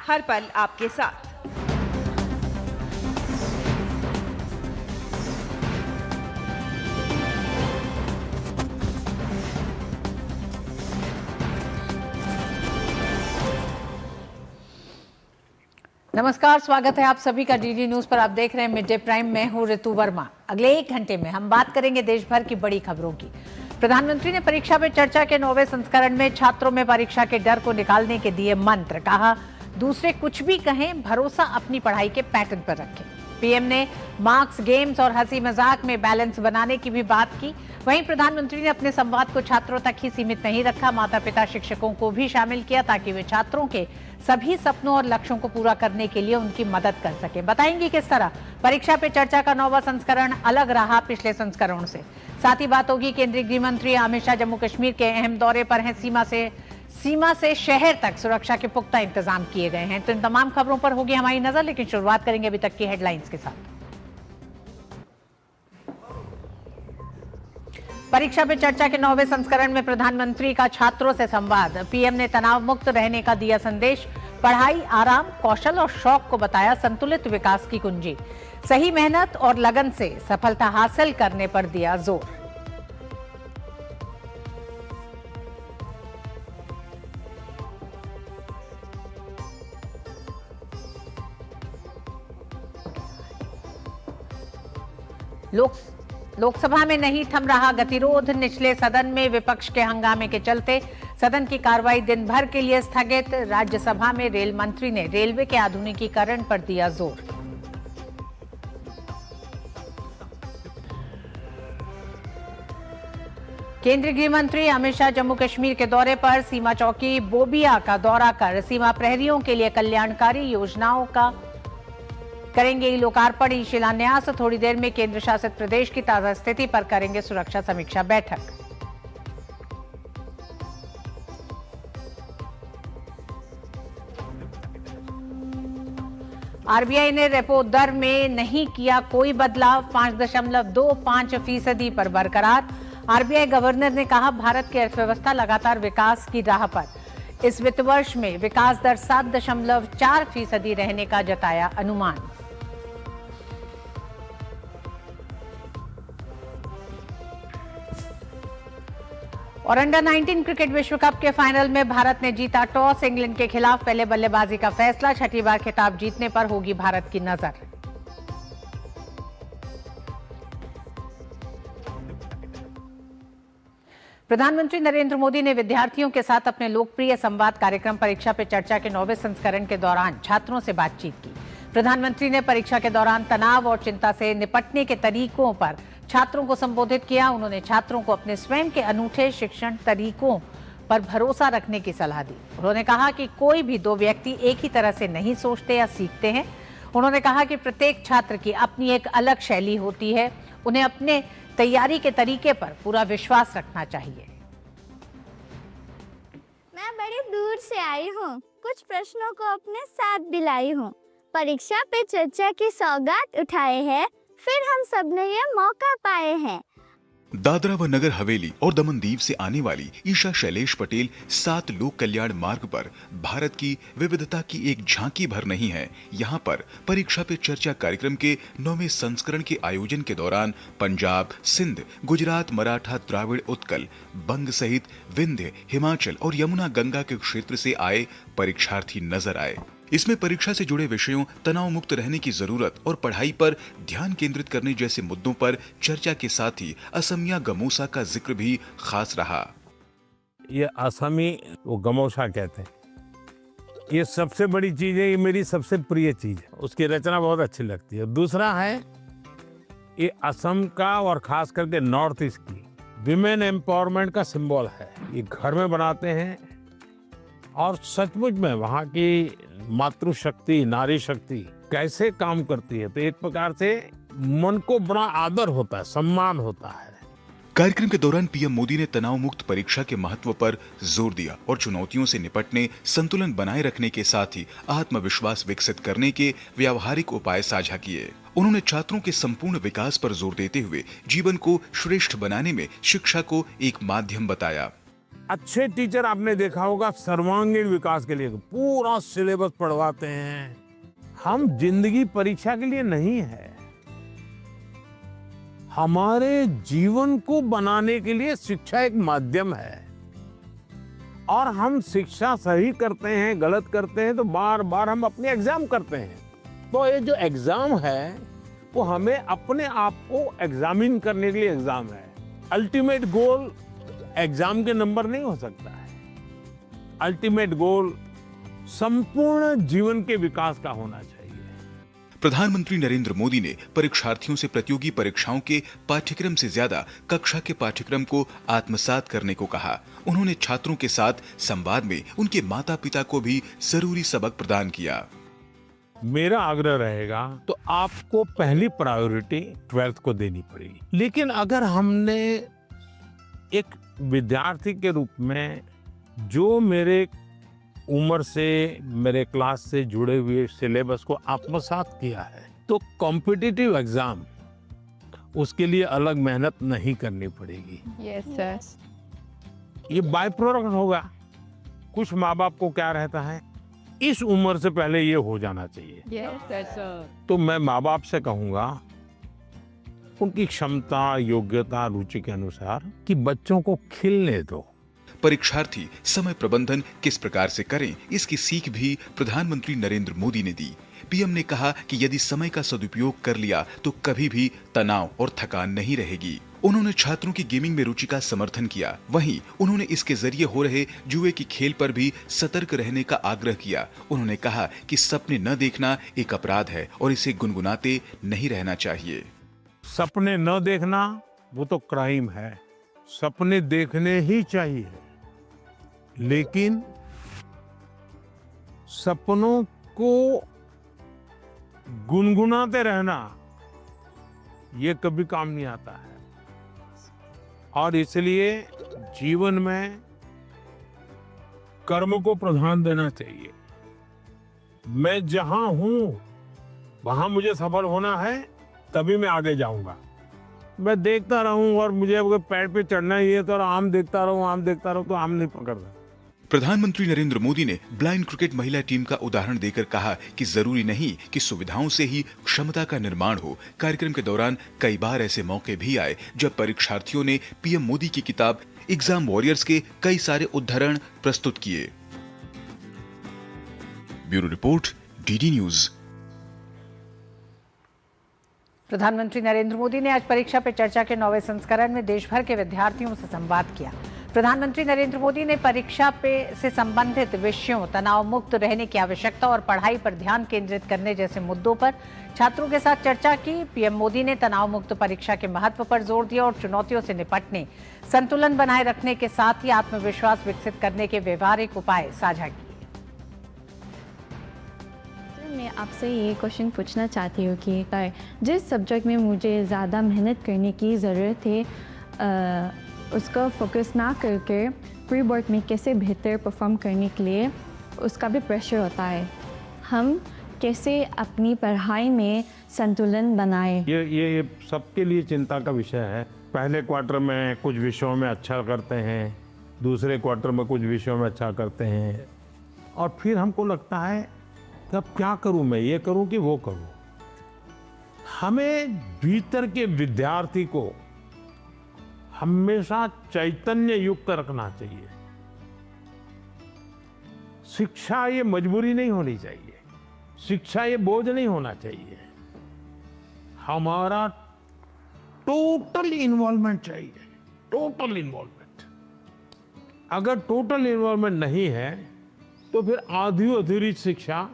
हर पल आपके साथ। नमस्कार, स्वागत है आप सभी का डीडी न्यूज पर। आप देख रहे हैं मिड डे प्राइम। मैं हूं ऋतु वर्मा। अगले 1 घंटे में हम बात करेंगे देश भर की बड़ी खबरों की। प्रधानमंत्री ने परीक्षा पे चर्चा के 9वें संस्करण में छात्रों में परीक्षा के डर को निकालने के दिए मंत्र। कहा, दूसरे कुछ भी कहें, भरोसा अपनी पढ़ाई के पैटर्न पर रखें। पीएम ने मार्क्स, गेम्स और हंसी मजाक में बैलेंस बनाने की भी बात की। वहीं प्रधानमंत्री ने अपने संवाद को छात्रों तक ही सीमित नहीं रखा, माता पिता, शिक्षकों को भी शामिल किया ताकि वे छात्रों के सभी सपनों और लक्ष्यों को पूरा करने के लिए उनकी मदद कर सके। बताएंगे किस तरह परीक्षा पे चर्चा का 9वां संस्करण अलग रहा पिछले संस्करणों से। साथ ही बात होगी केंद्रीय गृह मंत्री अमित शाह जम्मू कश्मीर के अहम दौरे पर हैं। सीमा से शहर तक सुरक्षा के पुख्ता इंतजाम किए गए हैं। तो इन तमाम खबरों पर होगी हमारी नजर, लेकिन शुरुआत करेंगे अभी तक की हेडलाइंस के साथ। परीक्षा पे चर्चा के 9वें संस्करण में प्रधानमंत्री का छात्रों से संवाद। पीएम ने तनाव मुक्त रहने का दिया संदेश। पढ़ाई, आराम, कौशल और शौक को बताया संतुलित विकास की कुंजी। सही मेहनत और लगन से सफलता हासिल करने पर दिया जोर। लोकसभा में नहीं थम रहा गतिरोध। निचले सदन में विपक्ष के हंगामे के चलते सदन की कार्रवाई दिन भर के लिए स्थगित। राज्यसभा में रेल मंत्री ने रेलवे के आधुनिकीकरण पर दिया जोर। केंद्रीय गृह मंत्री अमित शाह जम्मू कश्मीर के दौरे पर। सीमा चौकी बोबिया का दौरा कर सीमा प्रहरियों के लिए कल्याणकारी योजनाओं का करेंगे लोकार्पण, शिलान्यास। थोड़ी देर में केंद्र शासित प्रदेश की ताजा स्थिति पर करेंगे सुरक्षा समीक्षा बैठक। आरबीआई ने रेपो दर में नहीं किया कोई बदलाव, 5.25% पर बरकरार। आरबीआई गवर्नर ने कहा, भारत की अर्थव्यवस्था लगातार विकास की राह पर। इस वित्त वर्ष में विकास दर 7.4% रहने का जताया अनुमान। और अंडर 19 क्रिकेट विश्व कप के फाइनल में भारत ने जीता टॉस। इंग्लैंड के खिलाफ पहले बल्लेबाजी का फैसला। छठी बार खिताब जीतने पर होगी भारत की नजर। प्रधानमंत्री नरेंद्र मोदी ने विद्यार्थियों के साथ अपने लोकप्रिय संवाद कार्यक्रम परीक्षा पे चर्चा के 9वें संस्करण के दौरान छात्रों से बातचीत की। प्रधानमंत्री ने परीक्षा के दौरान तनाव और चिंता से निपटने के तरीकों पर छात्रों को संबोधित किया। उन्होंने छात्रों को अपने स्वयं के अनूठे शिक्षण तरीकों पर भरोसा रखने की सलाह दी। उन्होंने कहा कि कोई भी 2 व्यक्ति एक ही तरह से नहीं सोचते या सीखते हैं। उन्होंने कहा कि प्रत्येक छात्र की अपनी एक अलग शैली होती है। उन्हें अपने तैयारी के तरीके पर पूरा विश्वास रखना चाहिए। मैं बड़ी दूर से आई हूँ, कुछ प्रश्नों को अपने साथ भी लाई हूँ। परीक्षा पे चर्चा की सौगात उठाए हैं, फिर हम सब ने ये मौका पाए हैं। दादरा व नगर हवेली और दमन दीव से आने वाली ईशा शैलेश पटेल 7 लोक कल्याण मार्ग पर भारत की विविधता की एक झांकी भर नहीं है। यहाँ पर परीक्षा पे चर्चा कार्यक्रम के 9वें संस्करण के आयोजन के दौरान पंजाब, सिंध, गुजरात, मराठा, द्राविड़, उत्कल, बंग सहित विंध्य, हिमाचल और यमुना गंगा के क्षेत्र से आए परीक्षार्थी नजर आए। इसमें परीक्षा से जुड़े विषयों, तनाव मुक्त रहने की जरूरत और पढ़ाई पर ध्यान केंद्रित करने जैसे मुद्दों पर चर्चा के साथ ही असमिया गमोसा का जिक्र भी खास रहा। ये असमी वो गमोसा कहते हैं, ये सबसे बड़ी चीज है, ये मेरी सबसे प्रिय चीज है। उसकी रचना बहुत अच्छी लगती है। दूसरा है ये असम का और खास करके नॉर्थ ईस्ट की विमेन एम्पावरमेंट का सिंबल है। ये घर में बनाते हैं और सचमुच में वहाँ की मातृशक्ति, नारी शक्ति कैसे काम करती है, तो एक प्रकार से मन को बड़ा आदर होता है, सम्मान होता है। कार्यक्रम के दौरान पीएम मोदी ने तनाव मुक्त परीक्षा के महत्व पर जोर दिया और चुनौतियों से निपटने, संतुलन बनाए रखने के साथ ही आत्मविश्वास विकसित करने के व्यावहारिक उपाय साझा किए। उन्होंने छात्रों के संपूर्ण विकास पर जोर देते हुए जीवन को श्रेष्ठ बनाने में शिक्षा को एक माध्यम बताया। अच्छे टीचर आपने देखा होगा सर्वांगीण विकास के लिए पूरा सिलेबस पढ़वाते हैं। हम जिंदगी परीक्षा के लिए नहीं है, हमारे जीवन को बनाने के लिए शिक्षा एक माध्यम है। और हम शिक्षा सही करते हैं, गलत करते हैं तो बार बार हम अपने एग्जाम करते हैं। तो ये जो एग्जाम है वो हमें अपने आप को एग्जामिन करने के लिए एग्जाम है। अल्टीमेट गोल एग्जाम के नंबर नहीं हो सकता है। अल्टीमेट गोल संपूर्ण जीवन के विकास का होना चाहिए। प्रधानमंत्री नरेंद्र मोदी ने परीक्षार्थियों से प्रतियोगी परीक्षाओं के पाठ्यक्रम से ज्यादा कक्षा के पाठ्यक्रम को आत्मसात करने को कहा। उन्होंने छात्रों के साथ संवाद में उनके माता पिता को भी जरूरी सबक प्रदान किया। मेरा आग्रह रहेगा तो आपको पहली प्रायोरिटी 12th को देनी पड़ेगी। लेकिन अगर हमने एक विद्यार्थी के रूप में जो मेरे उम्र से, मेरे क्लास से जुड़े हुए सिलेबस को आत्मसात किया है तो कॉम्पिटिटिव एग्जाम उसके लिए अलग मेहनत नहीं करनी पड़ेगी। Yes sir. ये बाय प्रोडक्ट होगा। कुछ माँ बाप को क्या रहता है, इस उम्र से पहले ये हो जाना चाहिए। Yes sir. तो मैं माँ बाप से कहूंगा उनकी क्षमता, योग्यता, रुचि के अनुसार कि बच्चों को खिलने दो। परीक्षार्थी समय प्रबंधन किस प्रकार से करें, इसकी सीख भी प्रधानमंत्री नरेंद्र मोदी ने दी। पीएम ने कहा कि यदि समय का सदुपयोग कर लिया तो कभी भी तनाव और थकान नहीं रहेगी। उन्होंने छात्रों की गेमिंग में रुचि का समर्थन किया। वहीं उन्होंने इसके जरिए हो रहे जुए की खेल पर भी सतर्क रहने का आग्रह किया। उन्होंने कहा कि सपने न देखना एक अपराध है और इसे गुनगुनाते नहीं रहना चाहिए। सपने न देखना वो तो क्राइम है। सपने देखने ही चाहिए, लेकिन सपनों को गुनगुनाते रहना ये कभी काम नहीं आता है। और इसलिए जीवन में कर्म को प्राधान्य देना चाहिए। मैं जहां हूं वहां मुझे सफल होना है, तभी मैं आगे जाऊंगा। मैं देखता रहूं और मुझे अगर पेड़ पे चढ़ना ही है तो आम देखता रहूं तो आम नहीं पकड़ता। प्रधानमंत्री नरेंद्र मोदी ने ब्लाइंड क्रिकेट महिला टीम का उदाहरण देकर कहा कि जरूरी नहीं कि सुविधाओं से ही क्षमता का निर्माण हो। कार्यक्रम के दौरान कई बार ऐसे मौके भी आए जब परीक्षार्थियों ने पीएम मोदी की किताब एग्जाम वॉरियर्स के कई सारे उद्धरण प्रस्तुत किए। Bureau report, DD news. प्रधानमंत्री नरेंद्र मोदी ने आज परीक्षा पे चर्चा के 9वें संस्करण में देश भर के विद्यार्थियों से संवाद किया। प्रधानमंत्री नरेंद्र मोदी ने परीक्षा पे से संबंधित विषयों, तनाव मुक्त रहने की आवश्यकता और पढ़ाई पर ध्यान केंद्रित करने जैसे मुद्दों पर छात्रों के साथ चर्चा की। पीएम मोदी ने तनाव मुक्त परीक्षा के महत्व पर जोर दिया और चुनौतियों से निपटने, संतुलन बनाए रखने के साथ ही आत्मविश्वास विकसित करने के व्यवहारिक उपाय साझा किए। मैं आपसे ये क्वेश्चन पूछना चाहती हूँ कि जिस सब्जेक्ट में मुझे ज़्यादा मेहनत करने की ज़रूरत है उसका फोकस ना करके प्री बोर्ड में कैसे बेहतर परफॉर्म करने के लिए उसका भी प्रेशर होता है। हम कैसे अपनी पढ़ाई में संतुलन बनाएं? ये सबके लिए चिंता का विषय है। पहले क्वार्टर में कुछ विषयों में अच्छा करते हैं, दूसरे क्वार्टर में कुछ विषयों में अच्छा करते हैं और फिर हमको लगता है कि अब क्या करूं, मैं ये करूं कि वो करूं। हमें भीतर के विद्यार्थी को हमेशा चैतन्य युक्त रखना चाहिए। शिक्षा ये मजबूरी नहीं होनी चाहिए, शिक्षा ये बोझ नहीं होना चाहिए। हमारा टोटल इन्वॉल्वमेंट चाहिए, टोटल इन्वॉल्वमेंट। अगर टोटल इन्वॉल्वमेंट नहीं है तो फिर आधी अधूरी शिक्षा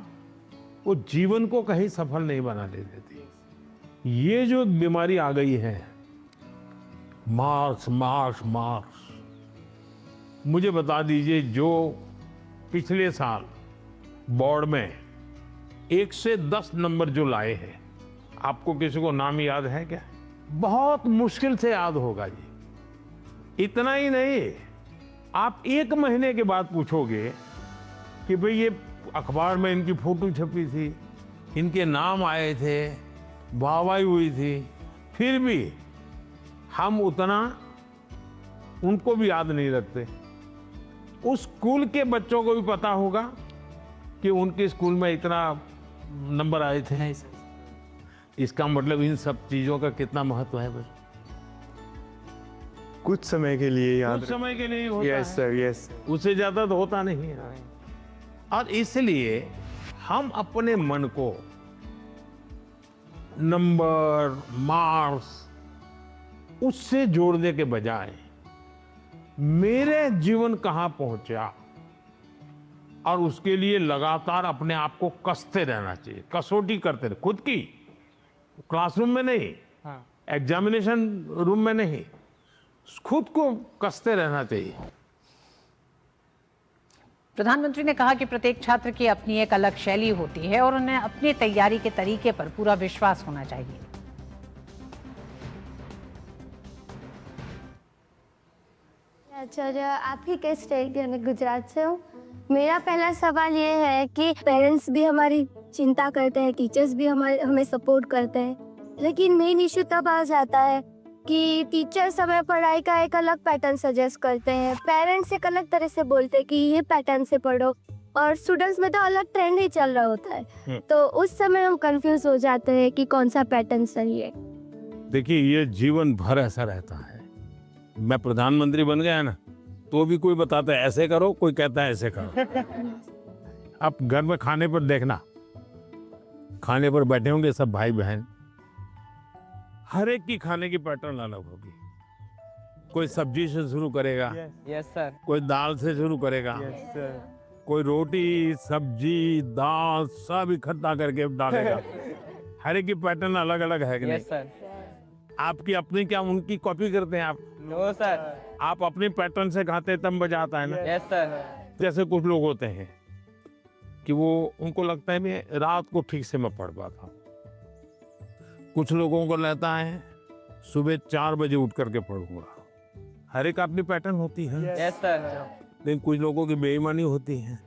वो जीवन को कहीं सफल नहीं बना देती। ये जो बीमारी आ गई है, मार्क्स मार्क्स मार्क्स, मुझे बता दीजिए जो पिछले साल बोर्ड में 1 से 10 नंबर जो लाए हैं, आपको किसी को नाम याद है क्या? बहुत मुश्किल से याद होगा जी। इतना ही नहीं, आप 1 महीने के बाद पूछोगे कि भाई ये अखबार में इनकी फोटो छपी थी, इनके नाम आए थे, वाहवाही हुई थी, फिर भी हम उतना उनको भी याद नहीं रखते। उस स्कूल के बच्चों को भी पता होगा कि उनके स्कूल में इतना नंबर आए थे। इसका मतलब इन सब चीजों का कितना महत्व है बस कुछ समय के लिए याद कुछ समय के लिए होता यस है। सर यस उससे ज्यादा तो होता नहीं है। और इसलिए हम अपने मन को नंबर मार्क्स उससे जोड़ने के बजाय मेरे जीवन कहां पहुंचा और उसके लिए लगातार अपने आप को कसते रहना चाहिए, कसौटी करते रहे खुद की, क्लासरूम में नहीं, एग्जामिनेशन रूम में नहीं, खुद को कसते रहना चाहिए। प्रधानमंत्री ने कहा कि प्रत्येक छात्र की अपनी एक अलग शैली होती है और उन्हें अपनी तैयारी के तरीके पर पूरा विश्वास होना चाहिए। आचार्य, आपकी किस स्टेट यानी गुजरात से हूँ। मेरा पहला सवाल ये है कि पेरेंट्स भी हमारी चिंता करते हैं, टीचर्स भी हमें सपोर्ट करते हैं, लेकिन मेन इशू तब आ जाता है कि टीचर्स हमें पढ़ाई का एक अलग पैटर्न सजेस्ट करते हैं, पेरेंट्स एक अलग तरह से बोलते हैं कि ये पैटर्न से पढ़ो, और स्टूडेंट्स में तो अलग ट्रेंड ही चल रहा होता है। तो उस समय हम कंफ्यूज हो जाते हैं कि कौन सा पैटर्न सही है। देखिए, ये जीवन भर ऐसा रहता है। मैं प्रधानमंत्री बन गया ना, तो भी कोई बताता है ऐसे करो, कोई कहता है ऐसे करो। अब घर में खाने पर देखना, खाने पर बैठे होंगे सब भाई बहन, हर एक की खाने की पैटर्न अलग होगी। कोई सब्जी से शुरू करेगा, यस सर कोई दाल से शुरू करेगा, यस सर कोई रोटी सब्जी दाल सब इकट्ठा करके डालेगा। हर एक की पैटर्न अलग अलग है कि नहीं? यस सर आपकी अपनी क्या उनकी कॉपी करते हैं आप? नो सर आप अपनी पैटर्न से खाते तब मजा आता है ना। यस सर जैसे कुछ लोग होते हैं कि वो उनको लगता है मैं रात को ठीक से मैं पढ़ पाता हूँ, कुछ लोगों को लगता है सुबह 4 बजे उठ करके पढ़ूंगा। हर एक अपनी पैटर्न होती है। यस सर लेकिन कुछ लोगों की बेईमानी होती है,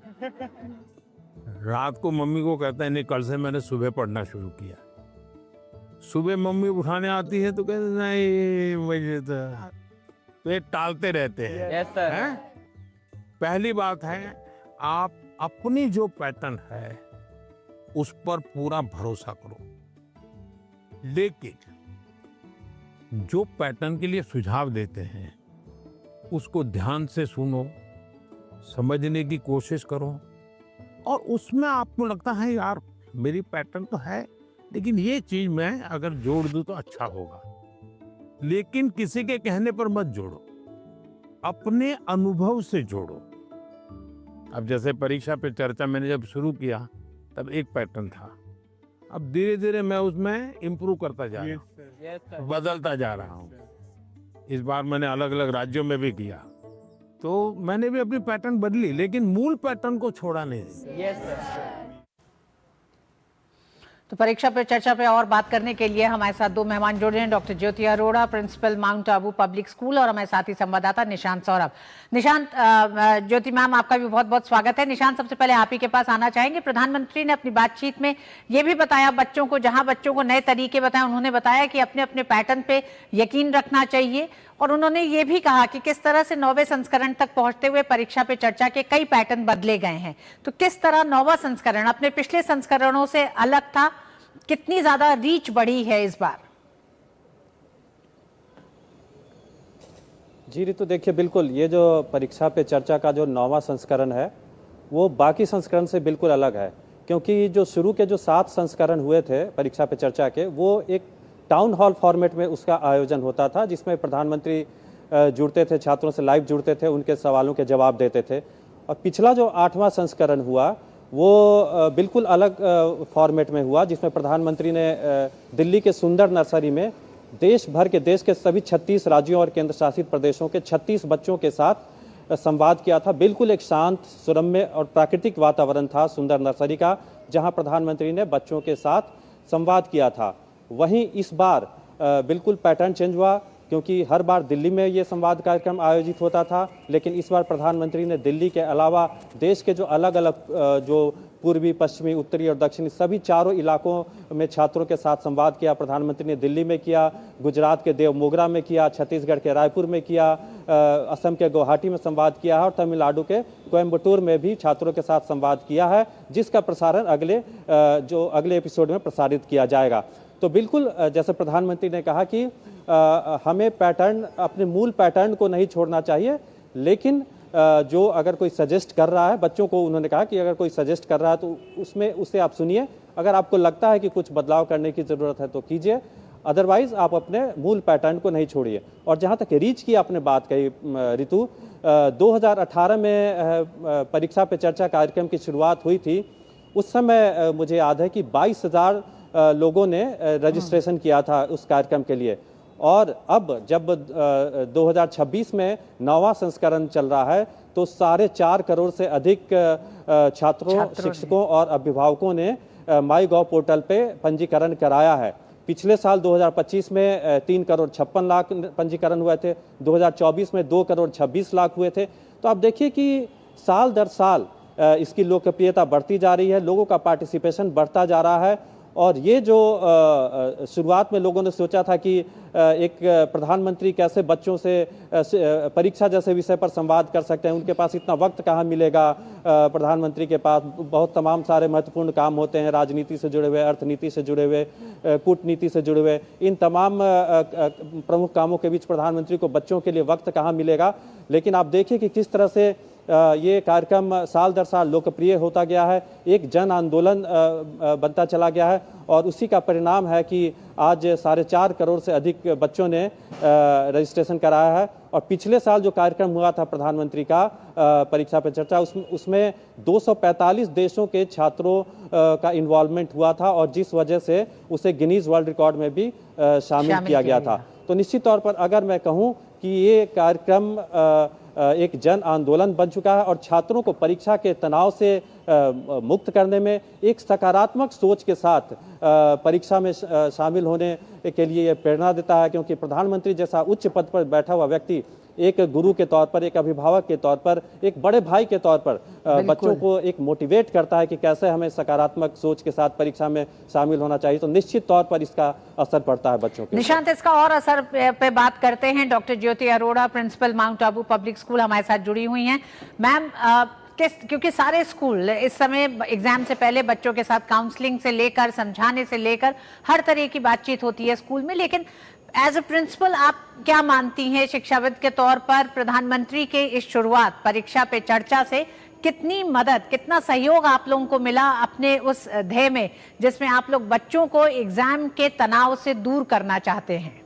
रात को मम्मी को कहता है नहीं कल से मैंने सुबह पढ़ना शुरू किया। सुबह मम्मी उठाने आती है तो कहते नहीं मुझे तो ये टालते रहते हैं। यस सर हैं? पहली बात है आप अपनी जो पैटर्न है उस पर पूरा भरोसा करो, लेकिन जो पैटर्न के लिए सुझाव देते हैं उसको ध्यान से सुनो, समझने की कोशिश करो, और उसमें आपको लगता है यार मेरी पैटर्न तो है लेकिन ये चीज मैं अगर जोड़ दूं तो अच्छा होगा। लेकिन किसी के कहने पर मत जोड़ो, अपने अनुभव से जोड़ो। अब जैसे परीक्षा पे चर्चा मैंने जब शुरू किया तब एक पैटर्न था, अब धीरे धीरे मैं उसमें इम्प्रूव करता जा रहा हूँ, यस सर बदलता जा रहा हूँ। इस बार मैंने अलग अलग राज्यों में भी किया तो मैंने भी अपनी पैटर्न बदली, लेकिन मूल पैटर्न को छोड़ा नहीं। यस सर तो परीक्षा पे चर्चा पे और बात करने के लिए हमारे साथ 2 मेहमान जुड़े हैं, doctor Jyoti Arora, principal Mount Abu public school, और हमारे साथ ही संवाददाता निशांत सौरभ। निशांत, ज्योति मैम आपका भी बहुत बहुत स्वागत है। निशांत, सबसे पहले आप ही के पास आना चाहेंगे। प्रधानमंत्री ने अपनी बातचीत में ये भी बताया बच्चों को, जहां बच्चों को नए तरीके बताए, उन्होंने बताया कि अपने अपने पैटर्न पे यकीन रखना चाहिए, और उन्होंने ये भी कहा कि किस तरह से 9वें संस्करण तक पहुंचते हुए परीक्षा पे चर्चा के कई पैटर्न बदले गए हैं। तो किस तरह 9वां संस्करण अपने पिछले संस्करणों से अलग था, कितनी ज्यादा रीच बढ़ी है इस बार? जी रितु, देखिए बिल्कुल ये जो परीक्षा पे चर्चा का जो 9वां संस्करण है वो बाकी संस्करण से बिल्कुल अलग है, क्योंकि जो शुरू के जो 7 संस्करण हुए थे परीक्षा पे चर्चा के, वो एक टाउन हॉल फॉर्मेट में उसका आयोजन होता था, जिसमें प्रधानमंत्री जुड़ते थे, छात्रों से लाइव जुड़ते थे, उनके सवालों के जवाब देते थे। और पिछला जो 8वां संस्करण हुआ वो बिल्कुल अलग फॉर्मेट में हुआ, जिसमें प्रधानमंत्री ने दिल्ली के सुंदर नर्सरी में देश के सभी 36 राज्यों और केंद्र शासित प्रदेशों के 36 बच्चों के साथ संवाद किया था। बिल्कुल एक शांत, सुरम्य और प्राकृतिक वातावरण था सुंदर नर्सरी का, जहां प्रधानमंत्री ने बच्चों के साथ संवाद किया था। वहीं इस बार बिल्कुल पैटर्न चेंज हुआ, क्योंकि हर बार दिल्ली में ये संवाद कार्यक्रम आयोजित होता था, लेकिन इस बार प्रधानमंत्री ने दिल्ली के अलावा देश के जो अलग अलग जो पूर्वी, पश्चिमी, उत्तरी और दक्षिणी सभी चारों इलाकों में छात्रों के साथ संवाद किया। प्रधानमंत्री ने दिल्ली में किया, गुजरात के देवमोगरा में किया, छत्तीसगढ़ के रायपुर में किया, असम के गुवाहाटी में संवाद किया है और तमिलनाडु के कोयम्बटूर में भी छात्रों के साथ संवाद किया है, जिसका प्रसारण अगले एपिसोड में प्रसारित किया जाएगा। तो बिल्कुल जैसे प्रधानमंत्री ने कहा कि हमें अपने मूल पैटर्न को नहीं छोड़ना चाहिए, लेकिन जो अगर कोई सजेस्ट कर रहा है, बच्चों को उन्होंने कहा कि अगर कोई सजेस्ट कर रहा है तो उसे आप सुनिए। अगर आपको लगता है कि कुछ बदलाव करने की ज़रूरत है तो कीजिए, अदरवाइज आप अपने मूल पैटर्न को नहीं छोड़िए। और जहाँ तक रीच की आपने बात कही ऋतु, 2018 में परीक्षा पे चर्चा कार्यक्रम की शुरुआत हुई थी। उस समय मुझे याद है कि 22,000 लोगों ने रजिस्ट्रेशन किया था उस कार्यक्रम के लिए। और अब जब 2026 में 9वां संस्करण चल रहा है तो 4.5 करोड़ से अधिक छात्रों, शिक्षकों और अभिभावकों ने माई गॉव पोर्टल पे पंजीकरण कराया है। पिछले साल 2025 में 3 करोड़ 56 लाख पंजीकरण हुए थे, 2024 में 2 करोड़ 26 लाख हुए थे। तो आप देखिए कि साल दर साल इसकी लोकप्रियता बढ़ती जा रही है, लोगों का पार्टिसिपेशन बढ़ता जा रहा है। और ये जो शुरुआत में लोगों ने सोचा था कि एक प्रधानमंत्री कैसे बच्चों से परीक्षा जैसे विषय पर संवाद कर सकते हैं, उनके पास इतना वक्त कहाँ मिलेगा। प्रधानमंत्री के पास बहुत तमाम सारे महत्वपूर्ण काम होते हैं, राजनीति से जुड़े हुए, अर्थनीति से जुड़े हुए, कूटनीति से जुड़े हुए, इन तमाम प्रमुख कामों के बीच प्रधानमंत्री को बच्चों के लिए वक्त कहाँ मिलेगा। लेकिन आप देखिए कि किस तरह से ये कार्यक्रम साल दर साल लोकप्रिय होता गया है, एक जन आंदोलन बनता चला गया है। और उसी का परिणाम है कि आज 4.5 करोड़ से अधिक बच्चों ने रजिस्ट्रेशन कराया है। और पिछले साल जो कार्यक्रम हुआ था प्रधानमंत्री का परीक्षा पे चर्चा, उसमें 245 देशों के छात्रों का इन्वॉल्वमेंट हुआ था और जिस वजह से उसे गिनीज वर्ल्ड रिकॉर्ड में भी शामिल किया गया था। तो निश्चित तौर पर अगर मैं कहूँ कि ये कार्यक्रम एक जन आंदोलन बन चुका है और छात्रों को परीक्षा के तनाव से मुक्त करने में एक सकारात्मक सोच के साथ परीक्षा में शामिल होने के लिए प्रेरणा देता है। क्योंकि प्रधानमंत्री जैसा उच्च पद पर बैठा हुआ व्यक्ति एक गुरु के तौर पर, एक अभिभावक के तौर पर, एक बड़े भाई के तौर पर बच्चों को एक मोटिवेट करता है कि कैसे हमें सकारात्मक सोच के साथ परीक्षा में शामिल होना चाहिए। तो निश्चित तौर पर इसका असर पड़ता है बच्चों के। निशांत, इसका और असर पे बात करते हैं। Doctor Jyoti Arora, principal Mount Abu public school, हमारे साथ जुड़ी हुई हैं। मैम, क्योंकि सारे स्कूल इस समय एग्जाम से पहले बच्चों के साथ काउंसलिंग से लेकर, समझाने से लेकर हर तरह की बातचीत होती है स्कूल में, लेकिन एज ए प्रिंसिपल आप क्या मानती हैं शिक्षाविद के तौर पर, प्रधानमंत्री के इस शुरुआत परीक्षा पे चर्चा से कितनी मदद, कितना सहयोग आप लोगों को मिला अपने उस ध्येय में जिसमें आप लोग बच्चों को एग्जाम के तनाव से दूर करना चाहते हैं?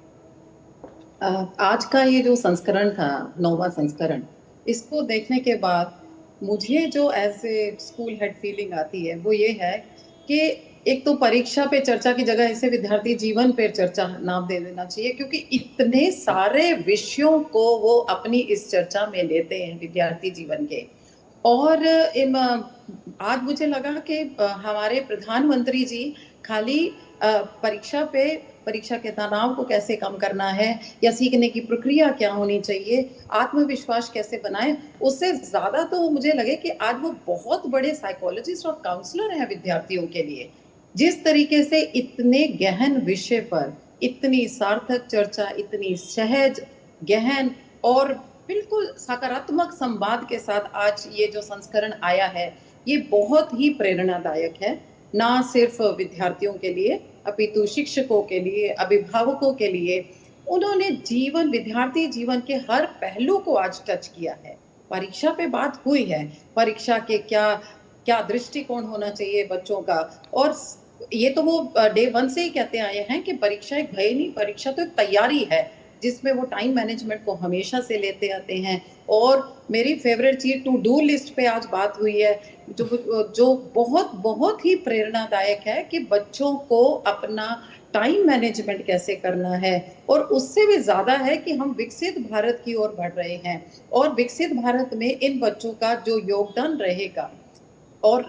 आज का ये जो संस्करण था, 9वां संस्करण, इसको देखने के बाद मुझे जो as a school head feeling आती है वो ये है कि एक तो परीक्षा पे चर्चा की जगह इसे विद्यार्थी जीवन पे चर्चा नाम दे देना चाहिए, क्योंकि इतने सारे विषयों को वो अपनी इस चर्चा में लेते हैं विद्यार्थी जीवन के। और आज मुझे लगा कि हमारे प्रधानमंत्री जी खाली परीक्षा के तनाव को कैसे कम करना है या सीखने की प्रक्रिया क्या होनी चाहिए, आत्मविश्वास कैसे बनाएं, उससे ज्यादा तो मुझे लगे कि आज वो बहुत बड़े साइकोलॉजिस्ट और काउंसलर हैं विद्यार्थियों के लिए। जिस तरीके से इतने गहन विषय पर इतनी सार्थक चर्चा, इतनी सहज, गहन और बिल्कुल सकारात्मक संवाद के साथ आज ये जो संस्करण आया है, ये बहुत ही प्रेरणादायक है, ना सिर्फ विद्यार्थियों के लिए अपितु शिक्षकों के लिए, अभिभावकों के लिए। उन्होंने विद्यार्थी जीवन के हर पहलू को आज टच किया है। परीक्षा पे बात हुई है, परीक्षा के क्या दृष्टिकोण होना चाहिए बच्चों का, और ये तो वो डे 1 से ही कहते आए हैं कि परीक्षा एक भय नहीं, परीक्षा तो एक तैयारी है, जिसमें वो टाइम मैनेजमेंट को हमेशा से लेते आते हैं। और मेरी फेवरेट चीज टू डू लिस्ट पे आज बात हुई है, जो बहुत बहुत ही प्रेरणादायक है कि बच्चों को अपना टाइम मैनेजमेंट कैसे करना है। और उससे भी ज्यादा है कि हम विकसित भारत की ओर बढ़ रहे हैं और विकसित भारत में इन बच्चों का जो योगदान रहेगा और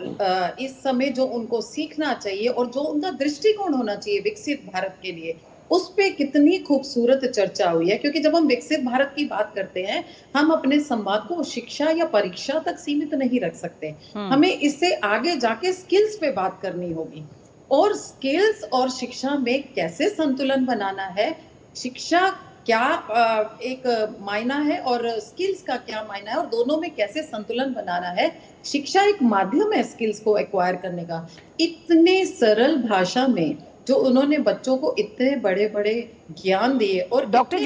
इस समय जो उनको सीखना चाहिए और जो उनका दृष्टिकोण होना चाहिए विकसित भारत के लिए, उस पे कितनी खूबसूरत चर्चा हुई है, क्योंकि जब हम विकसित भारत की बात करते हैं, हम अपने संवाद को शिक्षा या परीक्षा तक सीमित नहीं रख सकते। हमें इससे आगे जाके स्किल्स पे बात करनी होगी, और स्किल्स और शिक्षा में कैसे संतुलन बनाना है, शिक्षा क्या एक मायना है और स्किल्स का क्या मायना है, और दोनों में कैसे संतुलन बनाना है। शिक्षा एक माध्यम है स्किल्स को एक्वायर करने का। इतने सरल भाषा में जो उन्होंने बच्चों को इतने बड़े बड़े ज्ञान दिए। और डॉक्टर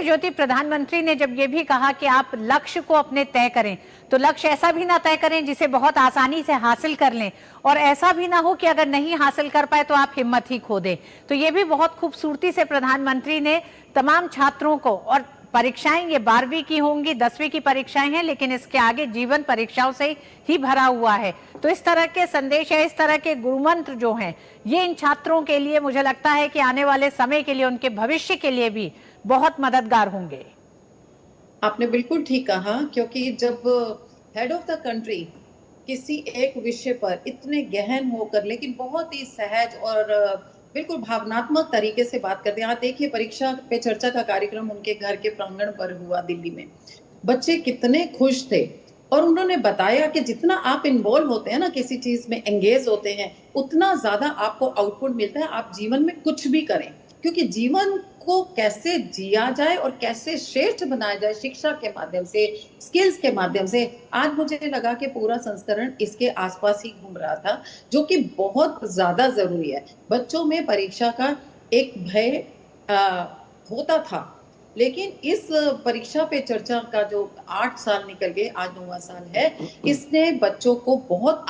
ज्योति, प्रधानमंत्री ने जब ये भी कहा कि आप लक्ष्य को अपने तय करें, तो लक्ष्य ऐसा भी ना तय करें जिसे बहुत आसानी से हासिल कर लें, और ऐसा भी ना हो कि अगर नहीं हासिल कर पाए तो आप हिम्मत ही खो दें। तो ये भी बहुत खूबसूरती से प्रधानमंत्री ने तमाम छात्रों को, और परीक्षाएं ये 12वीं की होंगी, 10वीं की परीक्षाएं हैं, लेकिन इसके आगे जीवन परीक्षाओं से ही भरा हुआ है। तो इस तरह के संदेश है, इस तरह के गुरुमंत्र जो हैं, ये इन छात्रों के लिए मुझे लगता है कि आने वाले समय के लिए, उनके भविष्य के लिए भी बहुत मददगार होंगे। आपने बिल्कुल ठीक कहा, क्योंकि जब हेड ऑफ द कंट्री किसी एक विषय पर इतने गहन होकर, लेकिन बहुत ही सहज और बिल्कुल भावनात्मक तरीके से बात करते हैं। यहाँ देखिए, परीक्षा पे चर्चा का कार्यक्रम उनके घर के प्रांगण पर हुआ दिल्ली में। बच्चे कितने खुश थे, और उन्होंने बताया कि जितना आप इन्वॉल्व होते हैं ना, किसी चीज में एंगेज होते हैं, उतना ज्यादा आपको आउटपुट मिलता है। आप जीवन में कुछ भी करें, क्योंकि जीवन को कैसे जिया जाए और कैसे श्रेष्ठ बनाया जाए, शिक्षा के माध्यम से, स्किल्स के माध्यम से। आज मुझे लगा कि पूरा संस्करण इसके आसपास ही घूम रहा था, जो कि बहुत ज्यादा जरूरी है। बच्चों में परीक्षा का एक भय होता था, लेकिन इस परीक्षा पे चर्चा का जो 8 साल निकल गए, आज 9वां साल है, इसने बच्चों को बहुत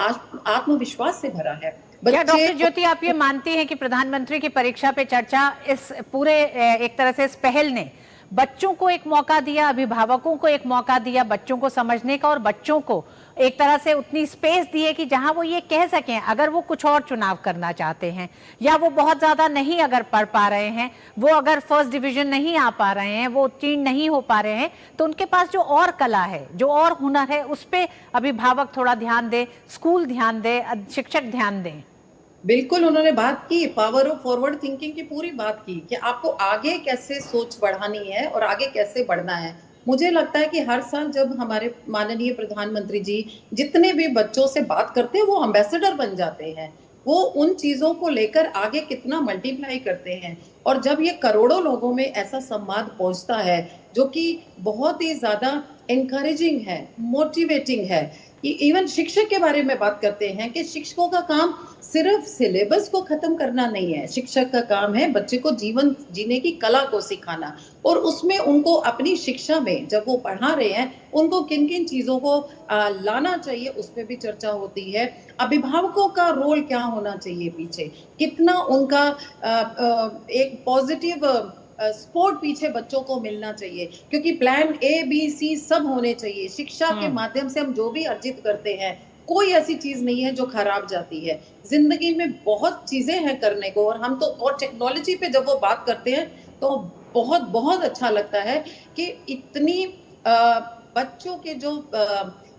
आत्मविश्वास से भरा है। क्या डॉक्टर ज्योति, आप ये मानती हैं कि प्रधानमंत्री की परीक्षा पे चर्चा, इस पूरे एक तरह से इस पहल ने बच्चों को एक मौका दिया, अभिभावकों को एक मौका दिया बच्चों को समझने का, और बच्चों को एक तरह से उतनी स्पेस दी है कि जहां वो ये कह सकें, अगर वो कुछ और चुनाव करना चाहते हैं, या वो बहुत ज्यादा नहीं अगर पढ़ पा रहे हैं, वो अगर फर्स्ट डिवीजन नहीं आ पा रहे हैं, वो उत्तीर्ण नहीं हो पा रहे हैं, तो उनके पास जो और कला है, जो और हुनर है, उस पर अभिभावक थोड़ा ध्यान दे, स्कूल ध्यान दे, शिक्षक ध्यान दें। बिल्कुल, उन्होंने बात की, पावर ऑफ फॉरवर्ड थिंकिंग की पूरी बात की कि आपको आगे कैसे सोच बढ़ानी है और आगे कैसे बढ़ना है। मुझे लगता है कि हर साल जब हमारे माननीय प्रधानमंत्री जी जितने भी बच्चों से बात करते हैं, वो एम्बेसडर बन जाते हैं। वो उन चीजों को लेकर आगे कितना मल्टीप्लाई करते हैं, और जब ये करोड़ों लोगों में ऐसा संवाद पहुंचता है, जो कि बहुत ही ज्यादा एनकरेजिंग है, मोटिवेटिंग है। इवन शिक्षक के बारे में बात करते हैं कि शिक्षकों का काम सिर्फ सिलेबस को खत्म करना नहीं है, शिक्षक का काम है बच्चे को जीवन जीने की कला को सिखाना, और उसमें उनको अपनी शिक्षा में जब वो पढ़ा रहे हैं, उनको किन किन चीजों को लाना चाहिए, उस पर भी चर्चा होती है। अभिभावकों का रोल क्या होना चाहिए पीछे, कितना उनका एक पॉजिटिव सपोर्ट पीछे बच्चों को मिलना चाहिए, क्योंकि प्लान A, B, C सब होने चाहिए। शिक्षा के माध्यम से हम जो भी अर्जित करते हैं, कोई ऐसी चीज नहीं है जो खराब जाती है। जिंदगी में बहुत चीजें हैं करने को, और हम तो, और टेक्नोलॉजी पे जब वो बात करते हैं तो बहुत बहुत अच्छा लगता है कि इतनी बच्चों के जो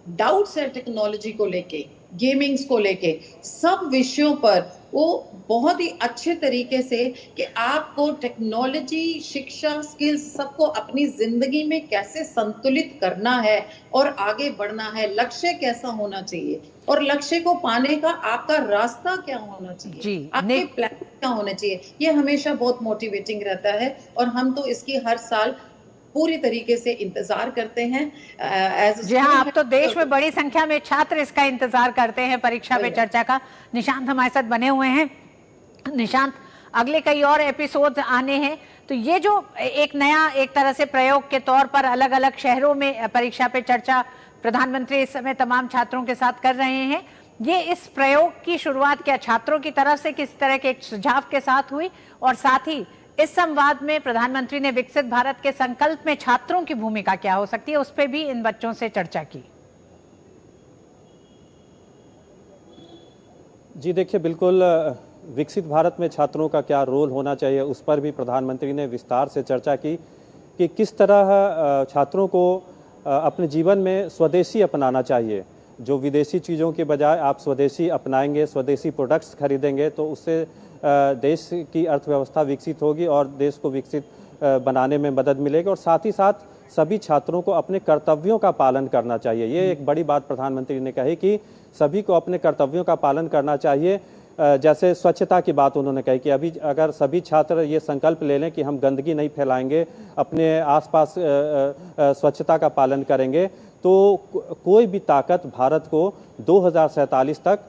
डाउट्स है टेक्नोलॉजी को लेके, गेमिंग्स को लेके, सब विषयों पर वो बहुत ही अच्छे तरीके से कि आपको टेक्नोलॉजी, शिक्षा, स्किल्स सबको अपनी जिंदगी में कैसे संतुलित करना है और आगे बढ़ना है, लक्ष्य कैसा होना चाहिए, और लक्ष्य को पाने का आपका रास्ता क्या होना चाहिए, आपके प्लान क्या होने चाहिए, ये हमेशा बहुत मोटिवेटिंग रहता है। और हम तो इसकी हर साल पूरी तरीके से इंतजार करते हैं। जी हाँ, आप तो देश में बड़ी संख्या में छात्र इसका इंतजार करते हैं, परीक्षा पे चर्चा का। निशांत हमारे साथ बने हुए हैं। निशांत, अगले कई और एपिसोड्स आने हैं, तो ये जो एक नया एक तरह से प्रयोग के तौर पर अलग अलग शहरों में परीक्षा पे चर्चा प्रधानमंत्री इस समय तमाम छात्रों के साथ कर रहे हैं, ये इस प्रयोग की शुरुआत क्या छात्रों की तरफ से किस तरह के एक सुझाव के साथ हुई, और साथ ही इस संवाद में प्रधानमंत्री ने विकसित भारत के संकल्प में छात्रों की भूमिका क्या हो सकती है, उस पर भी इन बच्चों से चर्चा की। जी देखिए, बिल्कुल विकसित भारत में छात्रों का क्या रोल होना चाहिए, उस पर भी प्रधानमंत्री ने विस्तार से चर्चा की कि किस तरह छात्रों को अपने जीवन में स्वदेशी अपनाना चाहिए। जो विदेशी चीज़ों के बजाय आप स्वदेशी अपनाएंगे, स्वदेशी प्रोडक्ट्स खरीदेंगे, तो उससे देश की अर्थव्यवस्था विकसित होगी और देश को विकसित बनाने में मदद मिलेगी। और साथ ही साथ सभी छात्रों को अपने कर्तव्यों का पालन करना चाहिए। ये एक बड़ी बात प्रधानमंत्री ने कही कि सभी को अपने कर्तव्यों का पालन करना चाहिए। जैसे स्वच्छता की बात उन्होंने कही कि अभी अगर सभी छात्र ये संकल्प ले लें कि हम गंदगी नहीं फैलाएंगे, अपने आसपास स्वच्छता का पालन करेंगे, तो कोई भी ताकत भारत को 2047 तक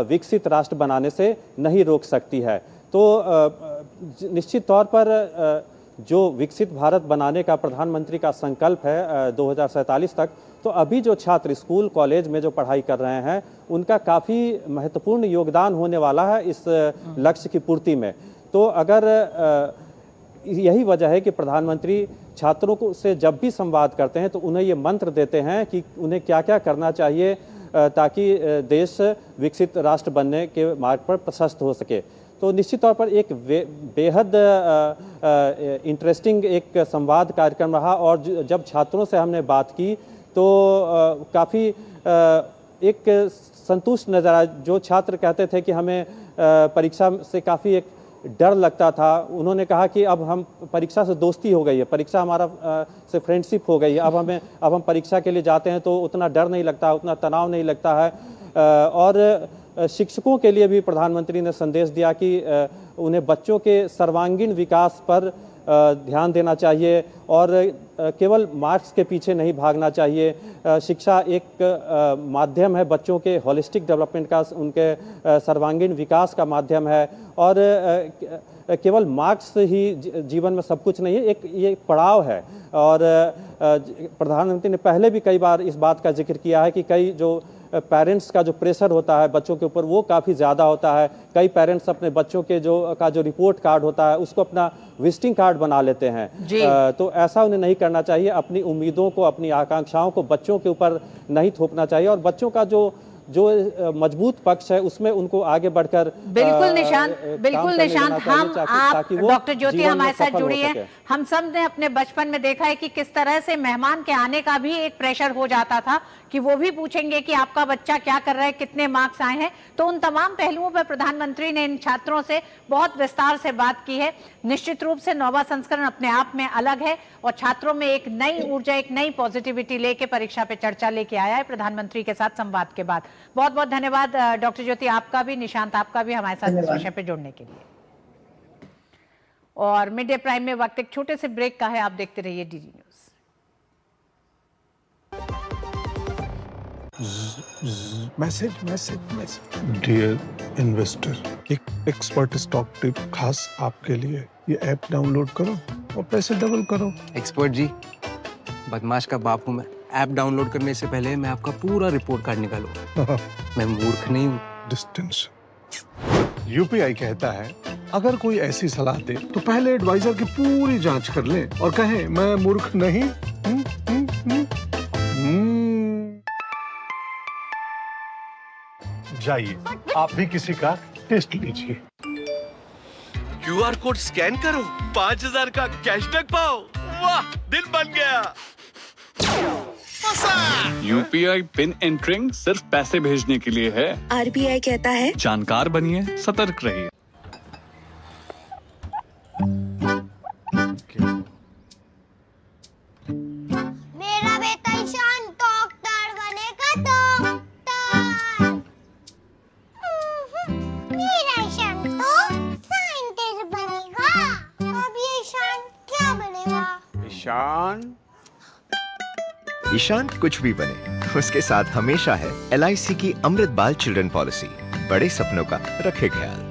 विकसित राष्ट्र बनाने से नहीं रोक सकती है। तो निश्चित तौर पर जो विकसित भारत बनाने का प्रधानमंत्री का संकल्प है 2047 तक, तो अभी जो छात्र स्कूल कॉलेज में जो पढ़ाई कर रहे हैं उनका काफ़ी महत्वपूर्ण योगदान होने वाला है इस लक्ष्य की पूर्ति में। तो अगर यही वजह है कि प्रधानमंत्री छात्रों को से जब भी संवाद करते हैं तो उन्हें ये मंत्र देते हैं कि उन्हें क्या क्या करना चाहिए ताकि देश विकसित राष्ट्र बनने के मार्ग पर प्रशस्त हो सके। तो निश्चित तौर पर एक बेहद इंटरेस्टिंग एक संवाद कार्यक्रम रहा और जब छात्रों से हमने बात की तो काफ़ी एक संतुष्ट नजर आया। जो छात्र कहते थे कि हमें परीक्षा से काफ़ी एक डर लगता था, उन्होंने कहा कि अब हम परीक्षा से दोस्ती हो गई है, परीक्षा हमारा से फ्रेंडशिप हो गई है, अब हम परीक्षा के लिए जाते हैं तो उतना डर नहीं लगता, उतना तनाव नहीं लगता है। और शिक्षकों के लिए भी प्रधानमंत्री ने संदेश दिया कि उन्हें बच्चों के सर्वांगीण विकास पर ध्यान देना चाहिए और केवल मार्क्स के पीछे नहीं भागना चाहिए। शिक्षा एक माध्यम है बच्चों के होलिस्टिक डेवलपमेंट का, उनके सर्वांगीण विकास का माध्यम है और केवल मार्क्स ही जीवन में सब कुछ नहीं है, एक ये पड़ाव है। और प्रधानमंत्री ने पहले भी कई बार इस बात का जिक्र किया है कि कई जो पेरेंट्स का जो प्रेशर होता है बच्चों के ऊपर वो काफ़ी ज़्यादा होता है। कई पेरेंट्स अपने बच्चों के जो रिपोर्ट कार्ड होता है उसको अपना विजिटिंग कार्ड बना लेते हैं। तो ऐसा उन्हें नहीं करना चाहिए। अपनी उम्मीदों को, अपनी आकांक्षाओं को बच्चों के ऊपर नहीं थोपना चाहिए और बच्चों का जो मजबूत पक्ष है उसमें उनको आगे बढ़कर बिल्कुल निशांत हम आप डॉक्टर ज्योति हमारे साथ जुड़ी है। हम सब ने अपने बचपन में देखा है कि किस तरह से मेहमान के आने का भी एक प्रेशर हो जाता था कि वो भी पूछेंगे कि आपका बच्चा क्या कर रहा है, कितने मार्क्स आए हैं। तो उन तमाम पहलुओं पर प्रधानमंत्री ने इन छात्रों से बहुत विस्तार से बात की है। निश्चित रूप से नौवां संस्करण अपने आप में अलग है और छात्रों में एक नई ऊर्जा, एक नई पॉजिटिविटी लेके परीक्षा पे चर्चा लेके आया है प्रधानमंत्री के साथ संवाद के बाद। बहुत बहुत धन्यवाद डॉक्टर ज्योति, आपका भी, निशांत आपका भी हमारे साथ इस विषय पे जुड़ने के लिए। और मिड डे प्राइम में वक्त एक छोटे से ब्रेक का है, आप देखते रहिए DD news. Message dear investor, एक एक्सपर्ट स्टॉक टिप खास आपके लिए। ये ऐप डाउनलोड करो और पैसे डबल करो। एक्सपर्ट जी, बदमाश का बाप हूँ मैं। ऐप डाउनलोड करने से पहले मैं आपका पूरा रिपोर्ट कार्ड निकालूंगा। मैं मूर्ख नहीं हूँ। डिस्टेंस यूपीआई कहता है अगर कोई ऐसी सलाह दे तो पहले एडवाइजर की पूरी जांच कर ले और कहे मैं मूर्ख नहीं। जाइए आप भी किसी का टेस्ट लीजिए। क्यूआर कोड स्कैन करो, 5000 का कैशबैक पाओ। वाह, दिन बन गया। यूपीआई पिन एंटरिंग सिर्फ पैसे भेजने के लिए है। आरबीआई कहता है जानकार बनिए, सतर्क रहिए। मेरा बेटा ईशान डॉक्टर बनेगा, डॉक्टर। मेरा ईशान तो साइंटिस्ट बनेगा। अब ये ईशान क्या बनेगा? ईशान कुछ भी बने, उसके साथ हमेशा है LIC की अमृत बाल चिल्ड्रन पॉलिसी। बड़े सपनों का रखे ख्याल।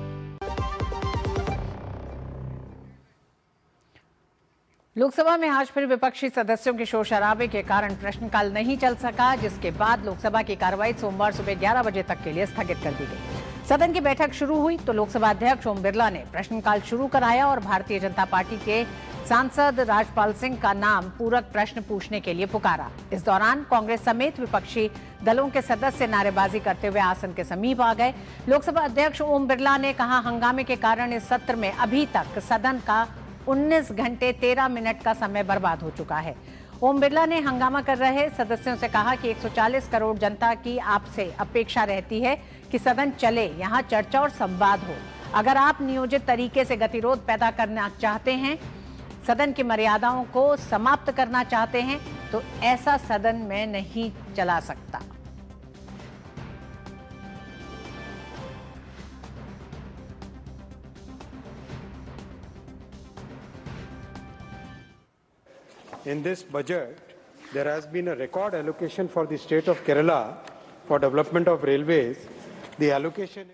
लोकसभा में आज फिर विपक्षी सदस्यों के शोर शराबे के कारण प्रश्नकाल नहीं चल सका, जिसके बाद लोकसभा की कार्रवाई सोमवार सुबह 11 बजे तक के लिए स्थगित कर दी गई। सदन की बैठक शुरू हुई तो लोकसभा अध्यक्ष ओम बिरला ने प्रश्नकाल शुरू कराया और भारतीय जनता पार्टी के सांसद राजपाल सिंह का नाम पूरक प्रश्न पूछने के लिए पुकारा। इस दौरान कांग्रेस समेत विपक्षी दलों के सदस्य नारेबाजी करते हुए आसन के समीप आ गए। लोकसभा अध्यक्ष ओम बिरला ने कहा, हंगामे के कारण इस सत्र में अभी तक सदन का 19 घंटे 13 मिनट का समय बर्बाद हो चुका है। ओम बिरला ने हंगामा कर रहे सदस्यों से कहा कि 140 करोड़ जनता की आपसे अपेक्षा रहती है कि सदन चले, यहाँ चर्चा और संवाद हो। अगर आप नियोजित तरीके से गतिरोध पैदा करना चाहते हैं, सदन की मर्यादाओं को समाप्त करना चाहते हैं, तो ऐसा सदन में नहीं चला सकता। In this budget, there has been a record allocation for the state of Kerala for development of railways. The allocation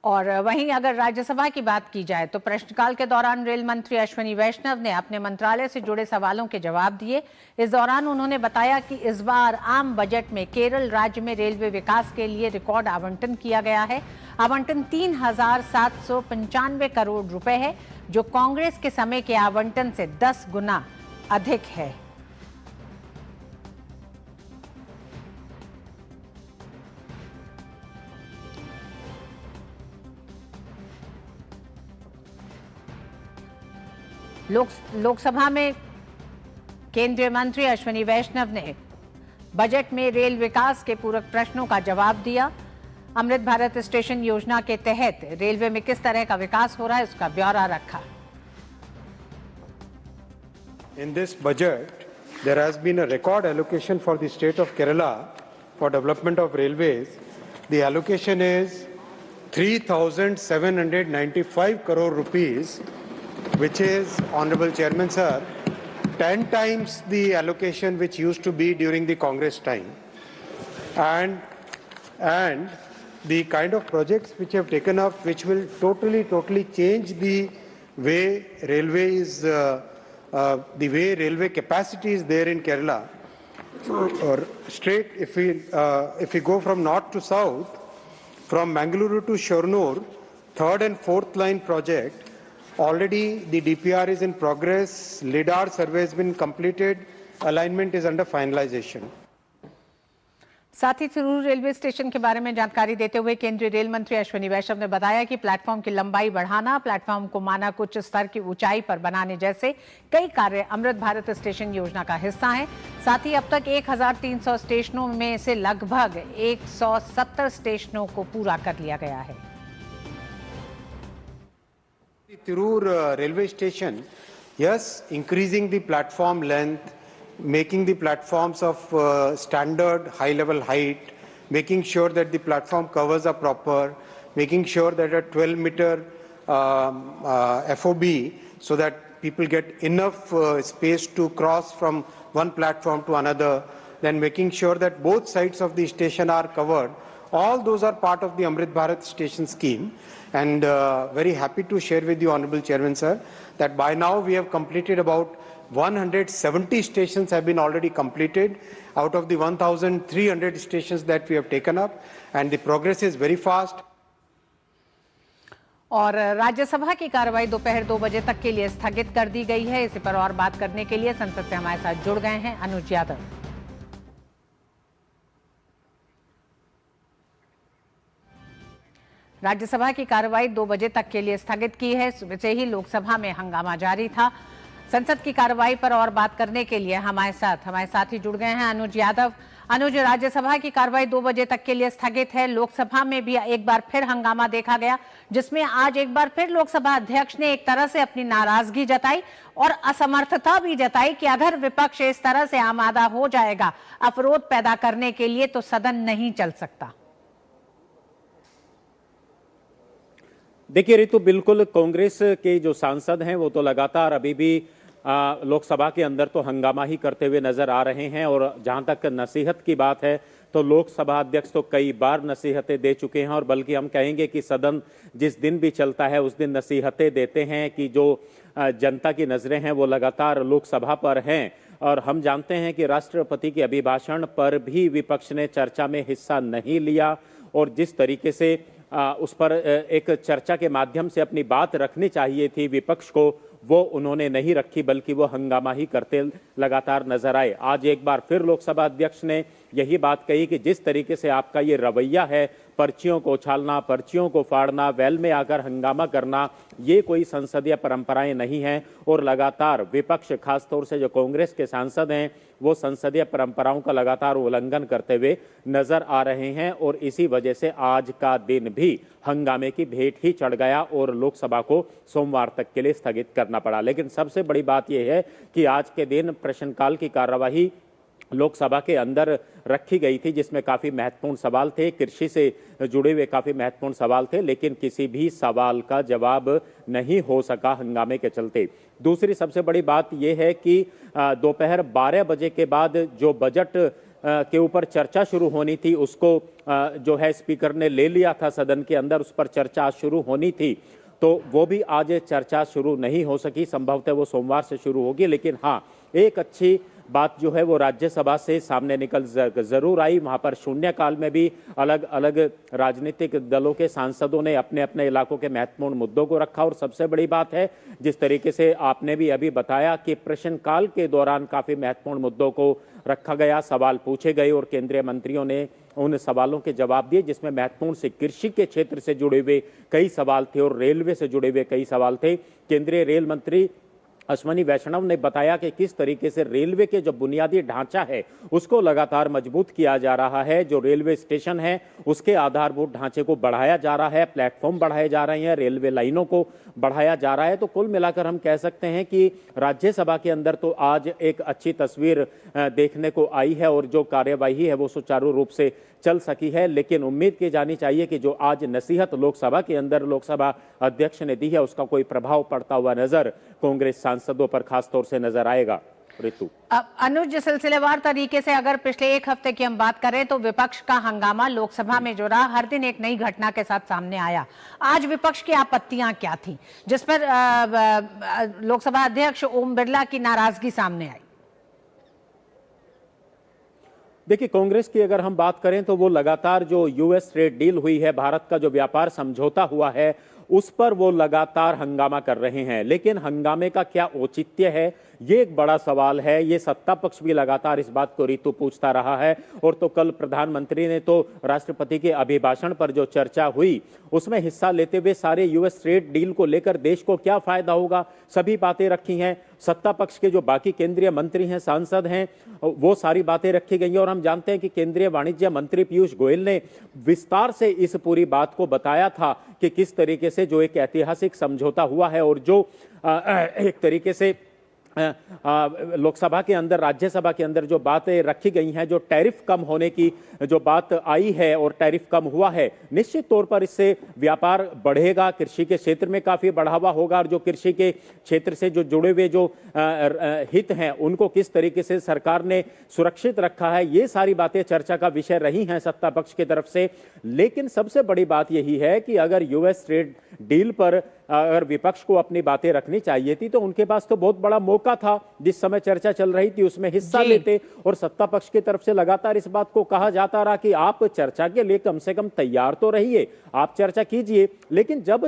और वहीं अगर राज्यसभा की बात की जाए तो प्रश्नकाल के दौरान रेल मंत्री अश्विनी वैष्णव ने अपने मंत्रालय से जुड़े सवालों के जवाब दिए। इस दौरान उन्होंने बताया कि इस बार आम बजट में केरल राज्य में रेलवे विकास के लिए रिकॉर्ड आवंटन किया गया है। आवंटन 3,795 करोड़ रुपए है, जो कांग्रेस के समय के आवंटन से 10 गुना अधिक है। लोकसभा में केंद्रीय मंत्री अश्विनी वैष्णव ने बजट में रेल विकास के पूरक प्रश्नों का जवाब दिया। अमृत भारत स्टेशन योजना के तहत रेलवे में किस तरह का विकास हो रहा है, उसका ब्यौरा रखा। In this budget, there has been a record allocation for the state of Kerala for development of railways. The allocation is 3,795 crore rupees, which is, Honorable Chairman Sir, 10 times the allocation which used to be during the Congress time. And the kind of projects which have taken up, which will totally change the way railway is, the way railway capacity is there in Kerala. Or straight, if we go from north to south, from Mangaluru to Shornur, third and fourth line project, already the DPR is in progress, LIDAR survey has been completed, alignment is under finalization. साथ ही थिरूर railway station के बारे में जानकारी देते हुए केंद्रीय rail मंत्री अश्विनी वैष्णव ने बताया कि प्लेटफॉर्म की लंबाई बढ़ाना, प्लेटफॉर्म को मानक उच्च स्तर की ऊंचाई पर बनाने जैसे कई कार्य अमृत भारत स्टेशन योजना का हिस्सा हैं। साथ ही अब तक 1,300 स्टेशनों में से लगभग 170 स्टेशनों को पूरा कर लिया गया है। Tirur railway station, yes, increasing the platform length, making the platforms of standard high-level height, making sure that the platform covers are proper, making sure that a 12-meter FOB, so that people get enough space to cross from one platform to another, then making sure that both sides of the station are covered. All those are part of the Amrit Bharat station scheme, and very happy to share with you, Honorable Chairman Sir, that by now we have completed about 170 stations have been already completed out of the 1,300 stations that we have taken up, and the progress is very fast. और राज्यसभा की कार्रवाई दोपहर 2 बजे तक के लिए स्थगित कर दी गई है। इसी पर और बात करने के लिए संसद से हमारे साथ जुड़ गए हैं अनुज यादव। राज्यसभा की कार्रवाई 2 बजे तक के लिए स्थगित की है। सुबह से ही लोकसभा में हंगामा जारी था। संसद की कार्रवाई पर और बात करने के लिए हमारे साथ ही जुड़ गए हैं अनुज यादव। अनुज, राज्यसभा की कार्रवाई 2 बजे तक के लिए स्थगित है। लोकसभा में भी एक बार फिर हंगामा देखा गया, जिसमें आज एक बार फिर लोकसभा अध्यक्ष ने एक तरह से अपनी नाराजगी जताई और असमर्थता भी जताई कि अगर विपक्ष इस तरह से आमादा हो जाएगा अवरोध पैदा करने के लिए, तो सदन नहीं चल सकता। देखिए रितु, बिल्कुल कांग्रेस के जो सांसद हैं वो तो लगातार अभी भी लोकसभा के अंदर तो हंगामा ही करते हुए नजर आ रहे हैं। और जहां तक नसीहत की बात है तो लोकसभा अध्यक्ष तो कई बार नसीहतें दे चुके हैं, और बल्कि हम कहेंगे कि सदन जिस दिन भी चलता है उस दिन नसीहतें देते हैं कि जो जनता की नजरें हैं वो लगातार लोकसभा पर हैं। और हम जानते हैं कि राष्ट्रपति के अभिभाषण पर भी विपक्ष ने चर्चा में हिस्सा नहीं लिया, और जिस तरीके से उस पर एक चर्चा के माध्यम से अपनी बात रखनी चाहिए थी विपक्ष को, वो उन्होंने नहीं रखी, बल्कि वो हंगामा ही करते लगातार नजर आए। आज एक बार फिर लोकसभा अध्यक्ष ने यही बात कही कि जिस तरीके से आपका ये रवैया है, पर्चियों को उछालना, पर्चियों को फाड़ना, वेल में आकर हंगामा करना, ये कोई संसदीय परंपराएं नहीं हैं। और लगातार विपक्ष, खासतौर से जो कांग्रेस के सांसद हैं, वो संसदीय परंपराओं का लगातार उल्लंघन करते हुए नजर आ रहे हैं। और इसी वजह से आज का दिन भी हंगामे की भेंट ही चढ़ गया और लोकसभा को सोमवार तक के लिए स्थगित करना पड़ा। लेकिन सबसे बड़ी बात यह है कि आज के दिन प्रश्नकाल की कार्यवाही लोकसभा के अंदर रखी गई थी, जिसमें काफी महत्वपूर्ण सवाल थे, कृषि से जुड़े हुए काफी महत्वपूर्ण सवाल थे, लेकिन किसी भी सवाल का जवाब नहीं हो सका हंगामे के चलते। दूसरी सबसे बड़ी बात यह है कि दोपहर 12 बजे के बाद जो बजट के ऊपर चर्चा शुरू होनी थी, उसको जो है स्पीकर ने ले लिया था सदन के अंदर, उस पर चर्चा शुरू होनी थी, तो वो भी आज चर्चा शुरू नहीं हो सकी। संभवतः वो सोमवार से शुरू होगी। लेकिन हाँ, एक अच्छी बात जो है वो राज्यसभा से सामने निकल जरूर आई। वहां पर शून्यकाल में भी अलग अलग राजनीतिक दलों के सांसदों ने अपने अपने इलाकों के महत्वपूर्ण मुद्दों को रखा। और सबसे बड़ी बात है, जिस तरीके से आपने भी अभी बताया कि प्रश्नकाल के दौरान काफी महत्वपूर्ण मुद्दों को रखा गया, सवाल पूछे गए और केंद्रीय मंत्रियों ने उन सवालों के जवाब दिए, जिसमें महत्वपूर्ण से कृषि के क्षेत्र से जुड़े हुए कई सवाल थे और रेलवे से जुड़े हुए कई सवाल थे। केंद्रीय रेल मंत्री अश्वनी वैष्णव ने बताया कि किस तरीके से रेलवे के जो बुनियादी ढांचा है उसको लगातार मजबूत किया जा रहा है। जो रेलवे स्टेशन है उसके आधारभूत ढांचे को बढ़ाया जा रहा है, प्लेटफॉर्म बढ़ाए जा रहे हैं, रेलवे लाइनों को बढ़ाया जा रहा है। तो कुल मिलाकर हम कह सकते हैं कि राज्यसभा के अंदर तो आज एक अच्छी तस्वीर देखने को आई है और जो कार्यवाही है वो सुचारू रूप से चल सकी है। लेकिन उम्मीद की जानी चाहिए कि जो आज नसीहत लोकसभा के अंदर लोकसभा अध्यक्ष ने दी है, उसका कोई प्रभाव पड़ता हुआ नजर कांग्रेस सांसदों पर खासतौर से नजर आएगा। ऋतु, अनुज, सिलसिलेवार तरीके से अगर पिछले एक हफ्ते की हम बात करें तो विपक्ष का हंगामा लोकसभा में जो रहा, हर दिन एक नई घटना के साथ सामने आया। आज विपक्ष की आपत्तियां क्या थी जिस पर लोकसभा अध्यक्ष ओम बिरला की नाराजगी सामने आई? देखिए, कांग्रेस की अगर हम बात करें तो वो लगातार जो यूएस ट्रेड डील हुई है, भारत का जो व्यापार समझौता हुआ है, उस पर वो लगातार हंगामा कर रहे हैं। लेकिन हंगामे का क्या औचित्य है, ये एक बड़ा सवाल है। ये सत्ता पक्ष भी लगातार इस बात को ऋतु पूछता रहा है। और तो कल प्रधानमंत्री ने तो राष्ट्रपति के अभिभाषण पर जो चर्चा हुई उसमें हिस्सा लेते हुए सारे यूएस ट्रेड डील को लेकर देश को क्या फायदा होगा, सभी बातें रखी हैं। सत्ता पक्ष के जो बाकी केंद्रीय मंत्री हैं, सांसद हैं, वो सारी बातें रखी गई हैं। और हम जानते हैं कि केंद्रीय वाणिज्य मंत्री पीयूष गोयल ने विस्तार से इस पूरी बात को बताया था कि किस तरीके से जो एक ऐतिहासिक समझौता हुआ है और जो एक तरीके से लोकसभा के अंदर, राज्यसभा के अंदर जो बातें रखी गई हैं, जो टैरिफ कम होने की जो बात आई है और टैरिफ कम हुआ है, निश्चित तौर पर इससे व्यापार बढ़ेगा, कृषि के क्षेत्र में काफी बढ़ावा होगा। और जो कृषि के क्षेत्र से जो जुड़े हुए जो हित हैं उनको किस तरीके से सरकार ने सुरक्षित रखा है, ये सारी बातें चर्चा का विषय रही हैं सत्ता पक्ष की तरफ से। लेकिन सबसे बड़ी बात यही है कि अगर यूएस ट्रेड डील पर अगर विपक्ष को अपनी बातें रखनी चाहिए थी तो उनके पास तो बहुत बड़ा मौका था, जिस समय चर्चा चल रही थी उसमें हिस्सा लेते। और सत्ता पक्ष की तरफ से लगातार इस बात को कहा जाता रहा कि आप चर्चा के लिए कम से कम तैयार तो रहिए, आप चर्चा कीजिए। लेकिन जब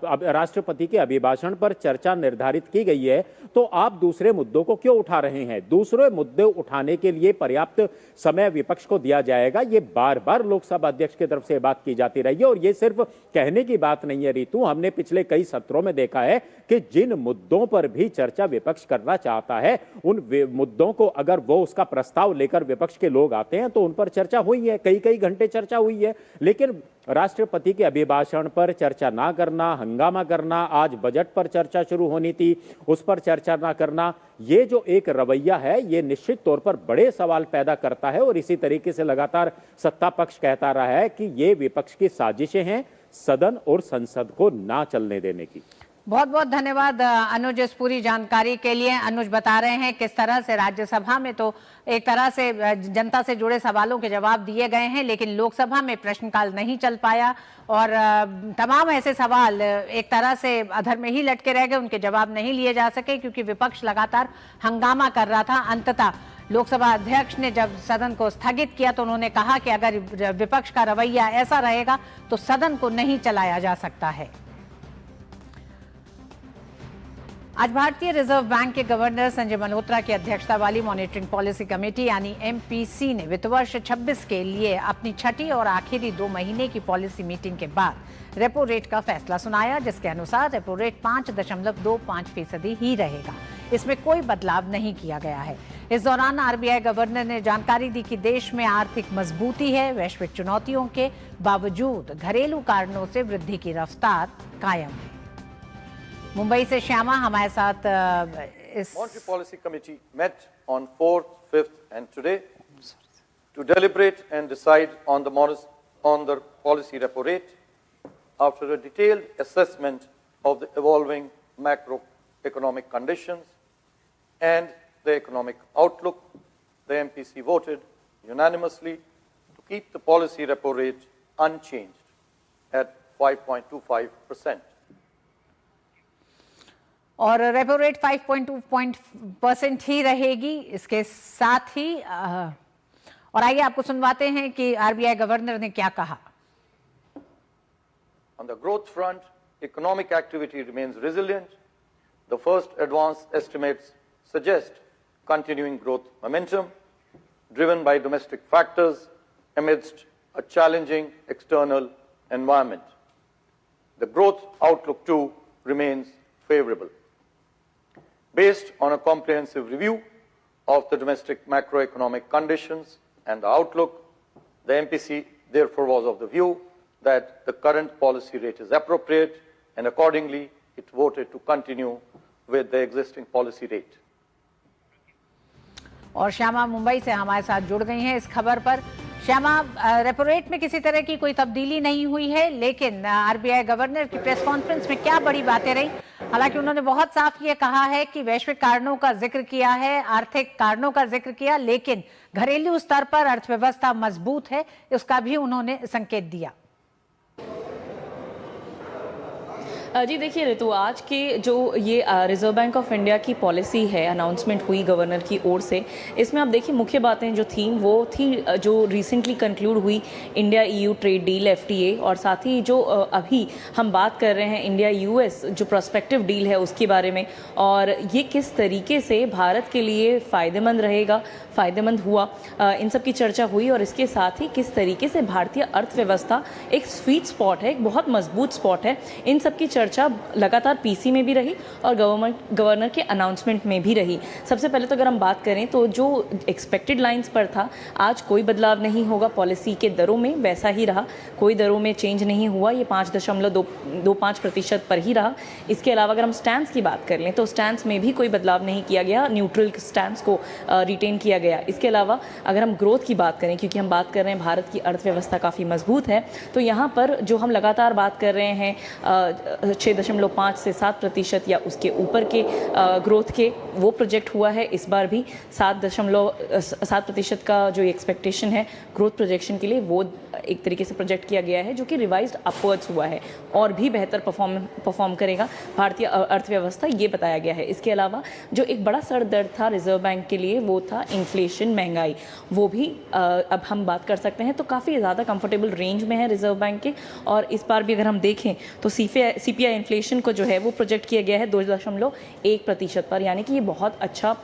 राष्ट्रपति के अभिभाषण पर चर्चा निर्धारित की गई है तो आप दूसरे मुद्दों को क्यों उठा रहे हैं? दूसरे मुद्दे उठाने के लिए पर्याप्त समय विपक्ष को दिया जाएगा, ये बार बार लोकसभा अध्यक्ष की तरफ से बात की जाती रही है। और ये सिर्फ कहने की बात नहीं है ऋतु, हमने पिछले कई सत्रों में देखा है कि जिन मुद्दों पर भी चर्चा विपक्ष करना चाहता है, उन मुद्दों को अगर वो उसका प्रस्ताव लेकर विपक्ष के लोग आते हैं तो उन पर चर्चा हुई है, कई कई घंटे चर्चा हुई है। लेकिन राष्ट्रपति के अभिभाषण पर चर्चा ना करना, हंगामा करना, आज बजट पर चर्चा शुरू होनी थी उस पर चर्चा ना करना, ये जो एक रवैया है ये निश्चित तौर पर बड़े सवाल पैदा करता है। और इसी तरीके से लगातार सत्ता पक्ष कहता रहा है कि ये विपक्ष की साजिशें हैं सदन और संसद को ना चलने देने की। बहुत बहुत धन्यवाद अनुज इस पूरी जानकारी के लिए। अनुज बता रहे हैं किस तरह से राज्यसभा में तो एक तरह से जनता से जुड़े सवालों के जवाब दिए गए हैं, लेकिन लोकसभा में प्रश्नकाल नहीं चल पाया और तमाम ऐसे सवाल एक तरह से अधर में ही लटके रह गए, उनके जवाब नहीं लिए जा सके क्योंकि विपक्ष लगातार हंगामा कर रहा था। अंततः लोकसभा अध्यक्ष ने जब सदन को स्थगित किया तो उन्होंने कहा कि अगर विपक्ष का रवैया ऐसा रहेगा तो सदन को नहीं चलाया जा सकता है। आज भारतीय रिजर्व बैंक के गवर्नर संजय मल्होत्रा की अध्यक्षता वाली मॉनिटरिंग पॉलिसी कमेटी यानी एमपीसी ने वित्त वर्ष 26 के लिए अपनी छठी और आखिरी 2 महीने की पॉलिसी मीटिंग के बाद रेपो रेट का फैसला सुनाया, जिसके अनुसार रेपो रेट 5.25% ही रहेगा। इसमें कोई बदलाव नहीं किया गया है। इस दौरान आरबीआई गवर्नर ने जानकारी दी कि देश में आर्थिक मजबूती है, वैश्विक चुनौतियों के बावजूद घरेलू कारणों से वृद्धि की रफ्तार कायम है। मुंबई से श्यामा हमारे साथ इस Monetary Policy Committee met on 4th, 5th and today to deliberate and decide on the policy repo rate. After a detailed assessment of the evolving macroeconomic conditions and the economic outlook, the MPC voted unanimously to keep the policy repo rate unchanged at 5.25%. और repo rate 5.2% ही रहेगी। इसके साथ ही और आइए आपको सुनवाते हैं कि RBI governor ने क्या कहा। On the growth front, economic activity remains resilient. The first advanced estimates suggest continuing growth momentum driven by domestic factors amidst a challenging external environment. The growth outlook too remains favorable. Based on a comprehensive review of the domestic macroeconomic conditions and the outlook, the MPC therefore was of the view that the current policy rate is appropriate, and accordingly it voted to continue with the existing policy rate. और श्यामा मुंबई से हमारे साथ जुड़ गई हैं इस खबर पर। श्यामा, रेपो रेट में किसी तरह की कोई तब्दीली नहीं हुई है, लेकिन आरबीआई गवर्नर की प्रेस कॉन्फ्रेंस में क्या बड़ी बातें रही? हालांकि उन्होंने बहुत साफ ये कहा है कि वैश्विक कारणों का जिक्र किया है, आर्थिक कारणों का जिक्र किया, लेकिन घरेलू स्तर पर अर्थव्यवस्था मजबूत है, उसका भी उन्होंने संकेत दिया। जी देखिए ऋतु, आज के जो ये रिजर्व बैंक ऑफ इंडिया की पॉलिसी है, अनाउंसमेंट हुई गवर्नर की ओर से, इसमें आप देखिए मुख्य बातें जो थी वो थी जो रिसेंटली कंक्लूड हुई India EU trade deal FTA, और साथ ही जो अभी हम बात कर रहे हैं इंडिया यूएस जो प्रोस्पेक्टिव डील है उसके बारे में, और ये किस तरीके से भारत के लिए फ़ायदेमंद रहेगा, फ़ायदेमंद हुआ, इन सब की चर्चा हुई। और इसके साथ ही किस तरीके से भारतीय अर्थव्यवस्था एक स्वीट स्पॉट है, एक बहुत मजबूत स्पॉट है, इन सब की चर्चा लगातार पीसी में भी रही और गवर्नर के अनाउंसमेंट में भी रही। सबसे पहले तो अगर हम बात करें तो जो एक्सपेक्टेड लाइंस पर था, आज कोई बदलाव नहीं होगा, पॉलिसी के दरों में वैसा ही रहा, कोई दरों में चेंज नहीं हुआ, ये 5.25% पर ही रहा। इसके अलावा अगर हम स्टैंस की बात कर लें तो स्टैंस में भी कोई बदलाव नहीं किया गया, न्यूट्रल स्टैंस को रिटेन किया गया। इसके अलावा अगर हम ग्रोथ की बात करें, क्योंकि हम बात कर रहे हैं भारत की अर्थव्यवस्था काफ़ी मजबूत है, तो यहाँ पर जो हम लगातार बात कर रहे हैं 6.5 से 7% या उसके ऊपर के ग्रोथ के, वो प्रोजेक्ट हुआ है। इस बार भी 7.7% का जो एक्सपेक्टेशन है ग्रोथ प्रोजेक्शन के लिए, वो एक तरीके से प्रोजेक्ट किया गया है, जो कि रिवाइज्ड अपवर्ड्स हुआ है और भी बेहतर परफॉर्म करेगा भारतीय अर्थव्यवस्था, ये बताया गया है। इसके अलावा जो एक बड़ा सर दर्द था रिजर्व बैंक के लिए वो था इन्फ्लेशन, महंगाई, वो भी अब हम बात कर सकते हैं तो काफ़ी ज़्यादा कंफर्टेबल रेंज में है रिजर्व बैंक के। और इस बार भी अगर हम देखें तो सीपीआई इन्फ्लेशन को जो है वो प्रोजेक्ट किया गया है 2.1% पर, यानी कि ये बहुत अच्छा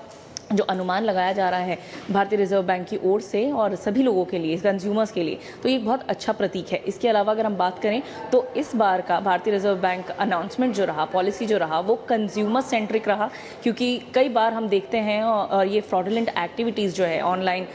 जो अनुमान लगाया जा रहा है भारतीय रिजर्व बैंक की ओर से और सभी लोगों के लिए, कंज्यूमर्स के लिए, तो ये बहुत अच्छा प्रतीक है। इसके अलावा अगर हम बात करें तो इस बार का भारतीय रिजर्व बैंक अनाउंसमेंट जो रहा, पॉलिसी जो रहा, वो कंज्यूमर सेंट्रिक रहा, क्योंकि कई बार हम देखते हैं और ये फ्रॉडुलेंट एक्टिविटीज़ जो है, ऑनलाइन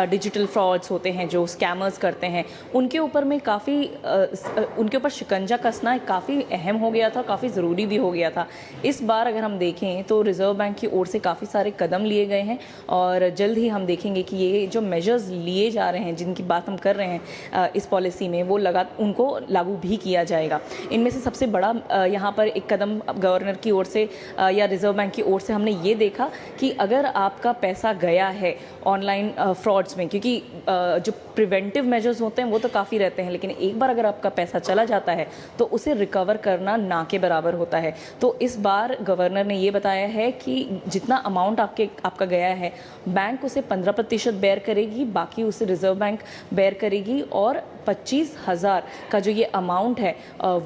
डिजिटल फ्रॉड्स होते हैं जो स्कैमर्स करते हैं, उनके ऊपर में काफ़ी उनके ऊपर शिकंजा कसना काफ़ी अहम हो गया था, काफ़ी ज़रूरी भी हो गया था। इस बार अगर हम देखें तो रिजर्व बैंक की ओर से काफ़ी सारे कदम लिए गए हैं और जल्द ही हम देखेंगे कि ये जो मेजर्स लिए जा रहे हैं, जिनकी बात हम कर रहे हैं इस पॉलिसी में, वो उनको लागू भी किया जाएगा। इनमें से सबसे बड़ा यहाँ पर एक कदम गवर्नर की ओर से या रिजर्व बैंक की ओर से हमने ये देखा कि अगर आपका पैसा गया है ऑनलाइन फ्रॉड्स में, क्योंकि जो प्रिवेंटिव मेजर्स होते हैं वो तो काफ़ी रहते हैं, लेकिन एक बार अगर आपका पैसा चला जाता है तो उसे रिकवर करना ना के बराबर होता है। तो इस बार गवर्नर ने ये बताया है कि जितना अमाउंट आपका गया है, बैंक उसे 15% बेयर करेगी, बाकी उसे रिजर्व बैंक बेयर करेगी, और 25,000 का जो ये अमाउंट है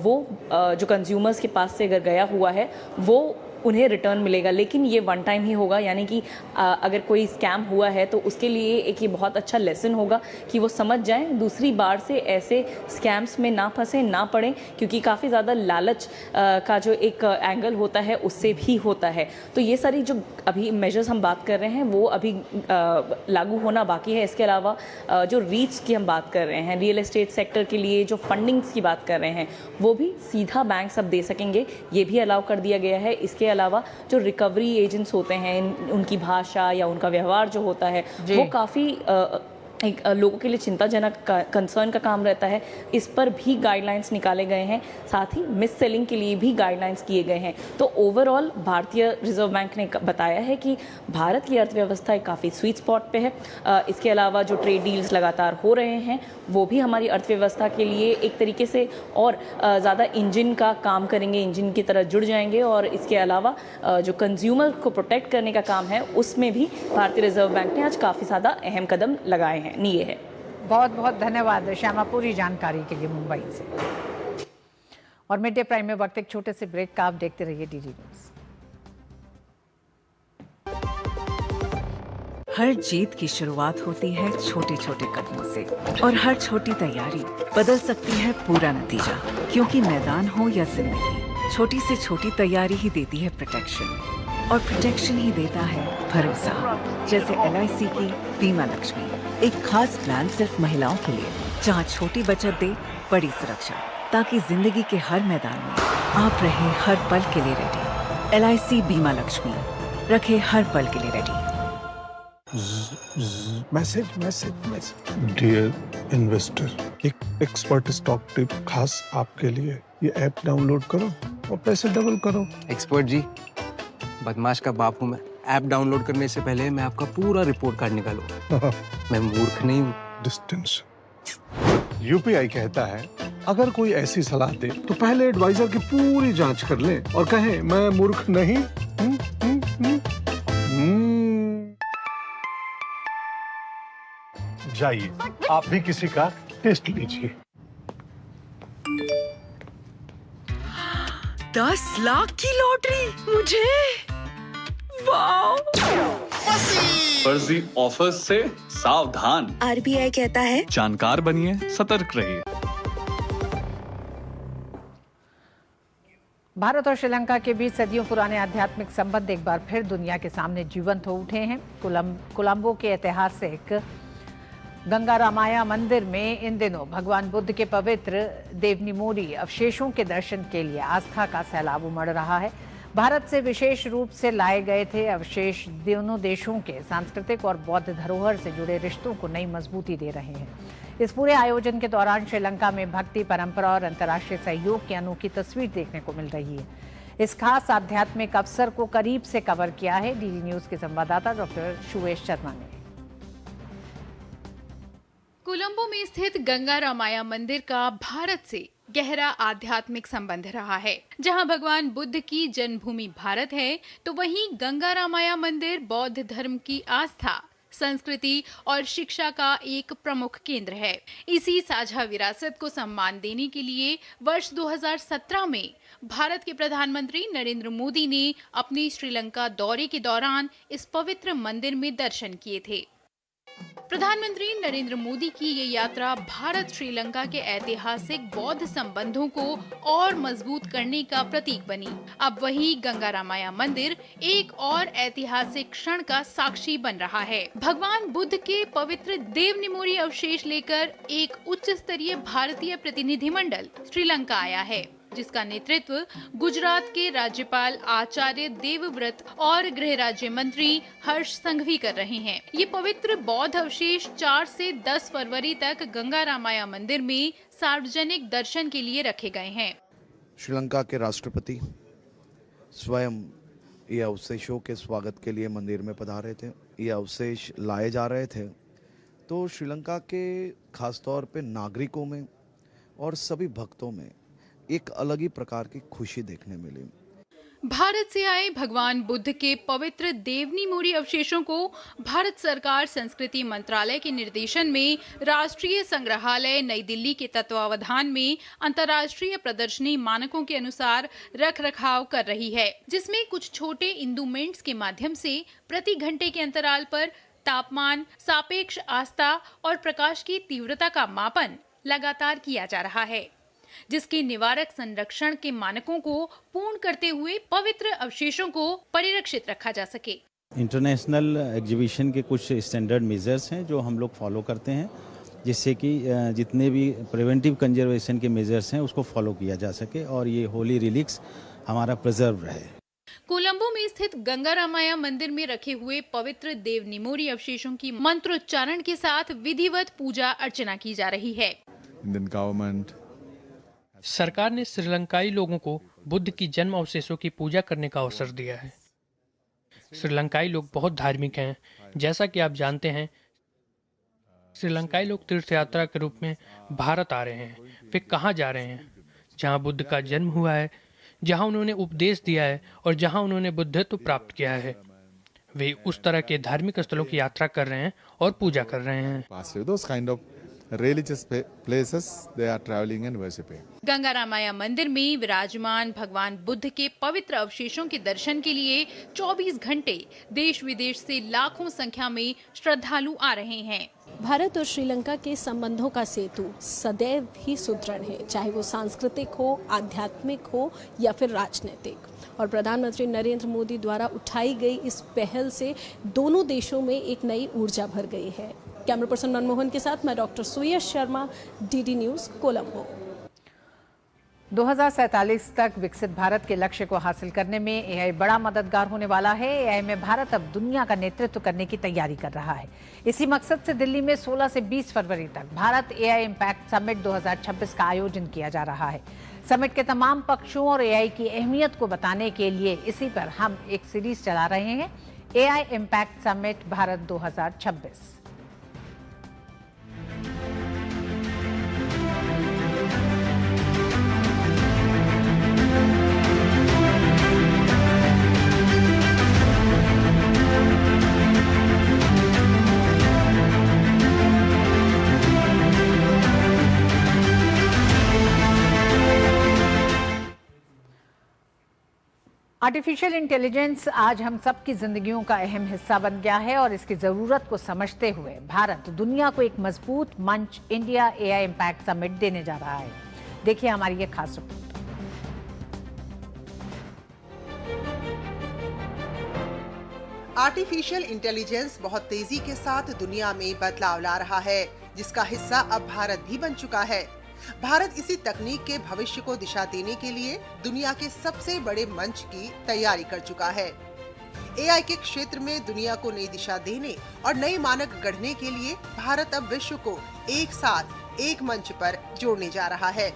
वो जो कंज्यूमर्स के पास से अगर गया हुआ है वो उन्हें रिटर्न मिलेगा, लेकिन ये वन टाइम ही होगा। यानी कि अगर कोई स्कैम हुआ है तो उसके लिए एक ये बहुत अच्छा लेसन होगा कि वो समझ जाएं, दूसरी बार से ऐसे स्कैम्स में ना फंसे, ना पड़ें, क्योंकि काफ़ी ज़्यादा लालच का जो एक एंगल होता है उससे भी होता है। तो ये सारी जो अभी मेजर्स हम बात कर रहे हैं वो अभी लागू होना बाकी है। इसके अलावा जो रीच की हम बात कर रहे हैं, रियल एस्टेट सेक्टर के लिए जो फंडिंग्स की बात कर रहे हैं, वो भी सीधा बैंक सब दे सकेंगे, ये भी अलाउ कर दिया गया है। इसके अलावा जो रिकवरी एजेंट्स होते हैं, उनकी भाषा या उनका व्यवहार जो होता है वो काफ़ी एक लोगों के लिए चिंताजनक कंसर्न का काम रहता है। इस पर भी गाइडलाइंस निकाले गए हैं, साथ ही मिस सेलिंग के लिए भी गाइडलाइंस किए गए हैं। तो ओवरऑल भारतीय रिजर्व बैंक ने बताया है कि भारत की अर्थव्यवस्था एक काफ़ी स्वीट स्पॉट पे है। इसके अलावा जो ट्रेड डील्स लगातार हो रहे हैं वो भी हमारी अर्थव्यवस्था के लिए एक तरीके से और ज़्यादा इंजन का काम करेंगे, इंजन की तरह जुड़ जाएंगे। और इसके अलावा जो कंज्यूमर को प्रोटेक्ट करने का काम है उसमें भी भारतीय रिजर्व बैंक ने आज काफ़ी ज़्यादा अहम कदम लगाए हैं, ये है। बहुत बहुत धन्यवाद श्यामा, पूरी जानकारी के लिए मुंबई से। और मिड डे प्राइम में वक्त एक छोटे से ब्रेक का, आप देखते रहिए डीडी न्यूज़। हर जीत की शुरुआत होती है छोटे छोटे कदमों से, और हर छोटी तैयारी बदल सकती है पूरा नतीजा। क्योंकि मैदान हो या जिंदगी, छोटी से छोटी तैयारी ही देती है प्रोटेक्शन, और प्रोटेक्शन ही देता है भरोसा। जैसे LIC की बीमा लक्ष्मी, एक खास प्लान सिर्फ महिलाओं के लिए, जहां छोटी बचत दे बड़ी सुरक्षा, ताकि जिंदगी के हर मैदान में आप रहे हर पल के लिए रेडी। LIC बीमा लक्ष्मी, रखे हर पल के लिए रेडी। मैसेज डियर इन्वेस्टर, एक एक्सपर्ट स्टॉक टिप खास आपके लिए। ये ऐप डाउनलोड करो और पैसे डबल करो। एक्सपर्ट जी, बदमाश का बाप हूँ मैं। ऐप डाउनलोड करने से पहले मैं आपका पूरा रिपोर्ट कार्ड निकालूं। मैं मूर्ख नहीं हूँ। डिस्टेंस UPI कहता है, अगर कोई ऐसी सलाह दे तो पहले एडवाइजर की पूरी जांच कर ले और कहे मैं मूर्ख नहीं। जाइए, आप भी किसी का टेस्ट लीजिए। 10 लाख की लॉटरी मुझे, वाओ! फर्जी ऑफर्स से सावधान। RBI कहता है, जानकार बनिए, सतर्क रहिए। भारत और श्रीलंका के बीच सदियों पुराने आध्यात्मिक संबंध एक बार फिर दुनिया के सामने जीवंत हो उठे हैं। कोलंबो के ऐतिहासिक गंगा रामाया मंदिर में इन दिनों भगवान बुद्ध के पवित्र देवनिमोरी अवशेषों के दर्शन के लिए आस्था का सैलाब उमड़ रहा है। भारत से विशेष रूप से लाए गए थे अवशेष दोनों देशों के सांस्कृतिक और बौद्ध धरोहर से जुड़े रिश्तों को नई मजबूती दे रहे हैं। इस पूरे आयोजन के दौरान श्रीलंका में भक्ति परंपरा और अंतर्राष्ट्रीय सहयोग की अनोखी तस्वीर देखने को मिल रही है। इस खास आध्यात्मिक अवसर को करीब से कवर किया है डीडी न्यूज़ के संवाददाता डॉक्टर शुवेश शर्मा ने। कोलंबो में स्थित गंगा रामाया मंदिर का भारत से गहरा आध्यात्मिक संबंध रहा है। जहां भगवान बुद्ध की जन्मभूमि भारत है, तो वहीं गंगा रामाया मंदिर बौद्ध धर्म की आस्था, संस्कृति और शिक्षा का एक प्रमुख केंद्र है। इसी साझा विरासत को सम्मान देने के लिए वर्ष 2017 में भारत के प्रधानमंत्री नरेंद्र मोदी ने अपने श्रीलंका दौरे के दौरान इस पवित्र मंदिर में दर्शन किए थे। प्रधानमंत्री नरेंद्र मोदी की ये यात्रा भारत श्रीलंका के ऐतिहासिक बौद्ध संबंधों को और मजबूत करने का प्रतीक बनी। अब वही गंगा रामाया मंदिर एक और ऐतिहासिक क्षण का साक्षी बन रहा है। भगवान बुद्ध के पवित्र देवनिमोरी अवशेष लेकर एक उच्च स्तरीय भारतीय प्रतिनिधिमंडल श्रीलंका आया है, जिसका नेतृत्व गुजरात के राज्यपाल आचार्य देवव्रत और गृह राज्य मंत्री हर्ष संघवी कर रहे हैं। ये पवित्र बौद्ध अवशेष 4 से 10 फरवरी तक गंगा रामाया मंदिर में सार्वजनिक दर्शन के लिए रखे गए हैं। श्रीलंका के राष्ट्रपति स्वयं ये अवशेषों के स्वागत के लिए मंदिर में पधारे थे। ये अवशेष लाए जा रहे थे तो श्रीलंका के खासतौर पे नागरिकों में और सभी भक्तों में एक अलग ही प्रकार की खुशी देखने मिली। भारत से आए भगवान बुद्ध के पवित्र देवनी मोरी अवशेषों को भारत सरकार संस्कृति मंत्रालय के निर्देशन में राष्ट्रीय संग्रहालय नई दिल्ली के तत्वावधान में अंतर्राष्ट्रीय प्रदर्शनी मानकों के अनुसार रख रखाव कर रही है, जिसमें कुछ छोटे इंस्ट्रूमेंट्स के माध्यम से प्रति घंटे के अंतराल पर तापमान, सापेक्ष आस्था और प्रकाश की तीव्रता का मापन लगातार किया जा रहा है, जिसके निवारक संरक्षण के मानकों को पूर्ण करते हुए पवित्र अवशेषों को परिरक्षित रखा जा सके। इंटरनेशनल एग्जीबिशन के कुछ स्टैंडर्ड मेजर्स हैं जो हम लोग फॉलो करते हैं, जिससे कि जितने भी प्रिवेंटिव कंजर्वेशन के मेजर्स हैं उसको फॉलो किया जा सके और ये होली रिलिक्स हमारा प्रिजर्व रहे। कोलंबो में स्थित गंगा रामाया मंदिर में रखे हुए पवित्र देव निमोरी अवशेषों की मंत्रोच्चारण के साथ विधिवत पूजा अर्चना की जा रही है। इंडियन गवर्नमेंट सरकार ने श्रीलंकाई लोगों को बुद्ध की जन्म अवशेषों की पूजा करने का अवसर दिया है। श्रीलंकाई लोग बहुत धार्मिक हैं। जैसा कि आप जानते हैं, श्रीलंकाई लोग तीर्थ यात्रा के रूप में भारत आ रहे हैं। वे कहाँ जा रहे हैं? जहाँ बुद्ध का जन्म हुआ है, जहाँ उन्होंने उपदेश दिया है और जहाँ उन्होंने बुद्धत्व प्राप्त किया है। वे उस तरह के धार्मिक स्थलों की यात्रा कर रहे हैं और पूजा कर रहे हैं। religious places they are traveling and worshipping. Ganga Ramaiah मंदिर में विराजमान भगवान बुद्ध के पवित्र अवशेषों के दर्शन के लिए 24 घंटे देश विदेश से लाखों संख्या में श्रद्धालु आ रहे हैं। भारत और श्रीलंका के संबंधों का सेतु सदैव ही सुदृढ़ है, चाहे वो सांस्कृतिक हो, आध्यात्मिक हो या फिर राजनीतिक। और प्रधानमंत्री नरेंद्र मोदी द्वारा उठाई गई इस पहल से दोनों देशों में एक नई ऊर्जा भर गई है। कैमरा पर्सन मनमोहन के साथ मैं डॉक्टर सुयश शर्मा, डीडी न्यूज़, कोलंबो। 2047 तक विकसित भारत के लक्ष्य को हासिल करने में एआई बड़ा मददगार होने वाला है। एआई में भारत अब दुनिया का नेतृत्व करने की तैयारी कर रहा है। इसी मकसद से दिल्ली में 16 से 20 फरवरी तक भारत एआई इम्पैक्ट समिट 2026 का आयोजन किया जा रहा है। समिट के तमाम पक्षों और एआई की अहमियत को बताने के लिए इसी पर हम एक सीरीज चला रहे हैं, AI impact summit Bharat 2026। Artificial intelligence आज हम सब की जिंदगियों का अहम हिस्सा बन गया है और इसकी जरूरत को समझते हुए भारत दुनिया को एक मजबूत मंच इंडिया एआई इम्पैक्ट समिट देने जा रहा है। देखिए हमारी ये खास रिपोर्ट। आर्टिफिशियल इंटेलिजेंस बहुत तेजी के साथ दुनिया में बदलाव ला रहा है, जिसका हिस्सा अब भारत भी बन चुका है। भारत इसी तकनीक के भविष्य को दिशा देने के लिए दुनिया के सबसे बड़े मंच की तैयारी कर चुका है। एआई के क्षेत्र में दुनिया को नई दिशा देने और नए मानक गढ़ने के लिए भारत अब विश्व को एक साथ एक मंच पर जोड़ने जा रहा है।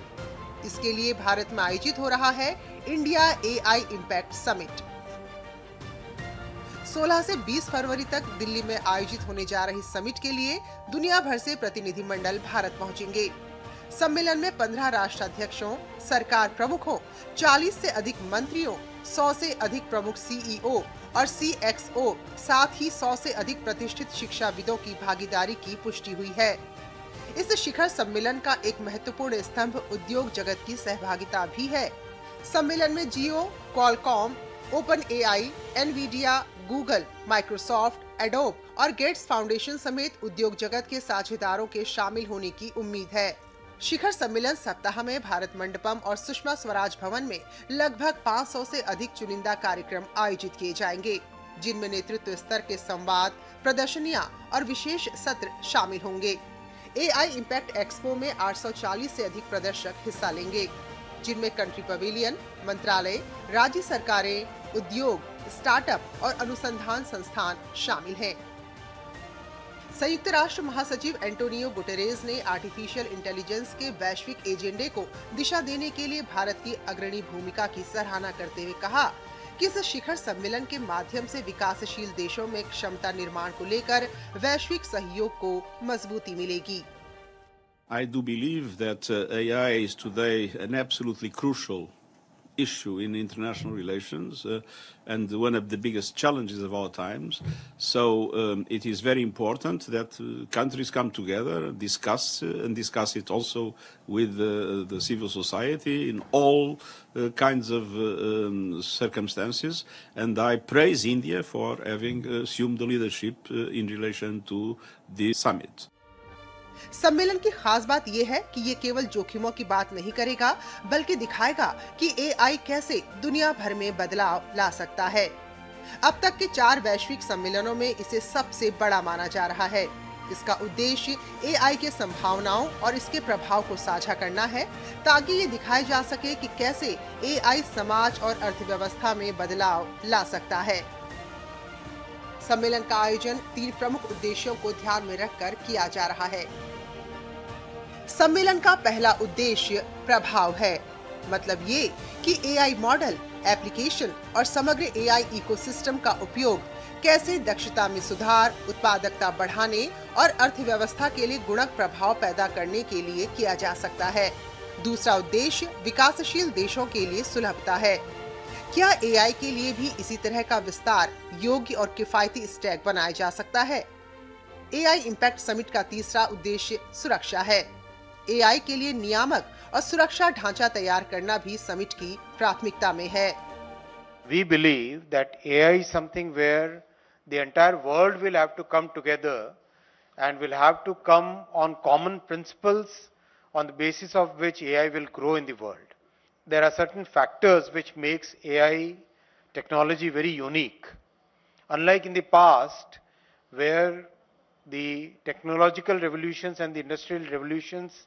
इसके लिए भारत में आयोजित हो रहा है इंडिया एआई इम्पैक्ट समिट। 16 से 20 फरवरी तक दिल्ली में आयोजित होने जा रही समिट के लिए दुनिया भर से प्रतिनिधिमंडल भारत पहुंचेंगे। सम्मेलन में 15 राष्ट्राध्यक्षों, सरकार प्रमुखों, 40 से अधिक मंत्रियों, 100 से अधिक प्रमुख सीईओ और सीएक्सओ, साथ ही 100 से अधिक प्रतिष्ठित शिक्षाविदों की भागीदारी की पुष्टि हुई है। इस शिखर सम्मेलन का एक महत्वपूर्ण स्तंभ उद्योग जगत की सहभागिता भी है। सम्मेलन में Jio, Qualcomm, open AI, Nvidia, Google, Microsoft, Adobe और गेट्स फाउंडेशन समेत उद्योग जगत के साझेदारों के शामिल होने की उम्मीद है। शिखर सम्मेलन सप्ताह में भारत मंडपम और सुषमा स्वराज भवन में लगभग 500 से अधिक चुनिंदा कार्यक्रम आयोजित किए जाएंगे, जिनमें नेतृत्व स्तर के संवाद, प्रदर्शनियां और विशेष सत्र शामिल होंगे। एआई इम्पैक्ट एक्सपो में 840 से अधिक प्रदर्शक हिस्सा लेंगे, जिनमें कंट्री पवेलियन, मंत्रालय, राज्य सरकारें, उद्योग, स्टार्टअप और अनुसंधान संस्थान शामिल हैं। संयुक्त राष्ट्र महासचिव एंटोनियो गुटेरेस ने आर्टिफिशियल इंटेलिजेंस के वैश्विक एजेंडे को दिशा देने के लिए भारत की अग्रणी भूमिका की सराहना करते हुए कहा कि इस शिखर सम्मेलन के माध्यम से विकासशील देशों में क्षमता निर्माण को लेकर वैश्विक सहयोग को मजबूती मिलेगी। I do believe that AI is today an absolutely crucial issue in international relations and one of the biggest challenges of our times. So it is very important that countries come together, discuss and discuss it also with the civil society in all kinds of circumstances. And I praise India for having assumed the leadership in relation to this summit. सम्मेलन की खास बात यह है कि ये केवल जोखिमों की बात नहीं करेगा, बल्कि दिखाएगा कि एआई कैसे दुनिया भर में बदलाव ला सकता है। अब तक के 4 वैश्विक सम्मेलनों में इसे सबसे बड़ा माना जा रहा है। इसका उद्देश्य एआई के संभावनाओं और इसके प्रभाव को साझा करना है, ताकि ये दिखाया जा सके कि कैसे एआई समाज और अर्थव्यवस्था में बदलाव ला सकता है। सम्मेलन का आयोजन 3 प्रमुख उद्देश्यों को ध्यान में रखकर किया जा रहा है। सम्मेलन का पहला उद्देश्य प्रभाव है, मतलब ये कि एआई मॉडल, एप्लीकेशन और समग्र एआई इकोसिस्टम का उपयोग कैसे दक्षता में सुधार, उत्पादकता बढ़ाने और अर्थव्यवस्था के लिए गुणक प्रभाव पैदा करने के लिए किया जा सकता है। दूसरा उद्देश्य विकासशील देशों के लिए सुलभता है। क्या एआई के लिए भी इसी तरह का विस्तार, योग्य और किफायती स्टैक बनाया जा सकता है? एआई इम्पैक्ट समिट का तीसरा उद्देश्य सुरक्षा है। एआई के लिए नियामक और सुरक्षा ढांचा तैयार करना भी समिट की प्राथमिकता में है। We believe that AI is something where the entire world will have to come together and will have to come on common principles on the basis of which AI will grow in the world. There are certain factors which makes AI technology very unique. Unlike in the past, where the technological revolutions and the industrial revolutions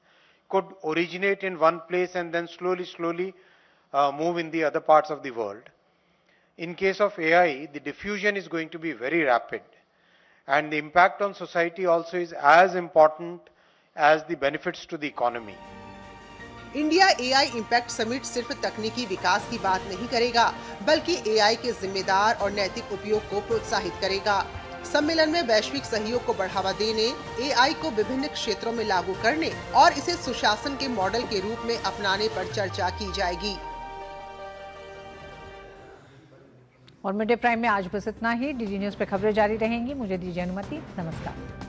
could originate in one place and then slowly move in the other parts of the world. In case of AI, the diffusion is going to be very rapid, and the impact on society also is as important as the benefits to the economy. India AI impact summit सिर्फ तकनीकी विकास की बात नहीं करेगा, बल्कि AI के जिम्मेदार और नैतिक उपयोग को प्रोत्साहित करेगा। सम्मेलन में वैश्विक सहयोग को बढ़ावा देने, एआई को विभिन्न क्षेत्रों में लागू करने और इसे सुशासन के मॉडल के रूप में अपनाने पर चर्चा की जाएगी। और मिड डे प्राइम में आज बस इतना ही। डीडी न्यूज पे खबरें जारी रहेंगी। मुझे दीजिए अनुमति। नमस्कार।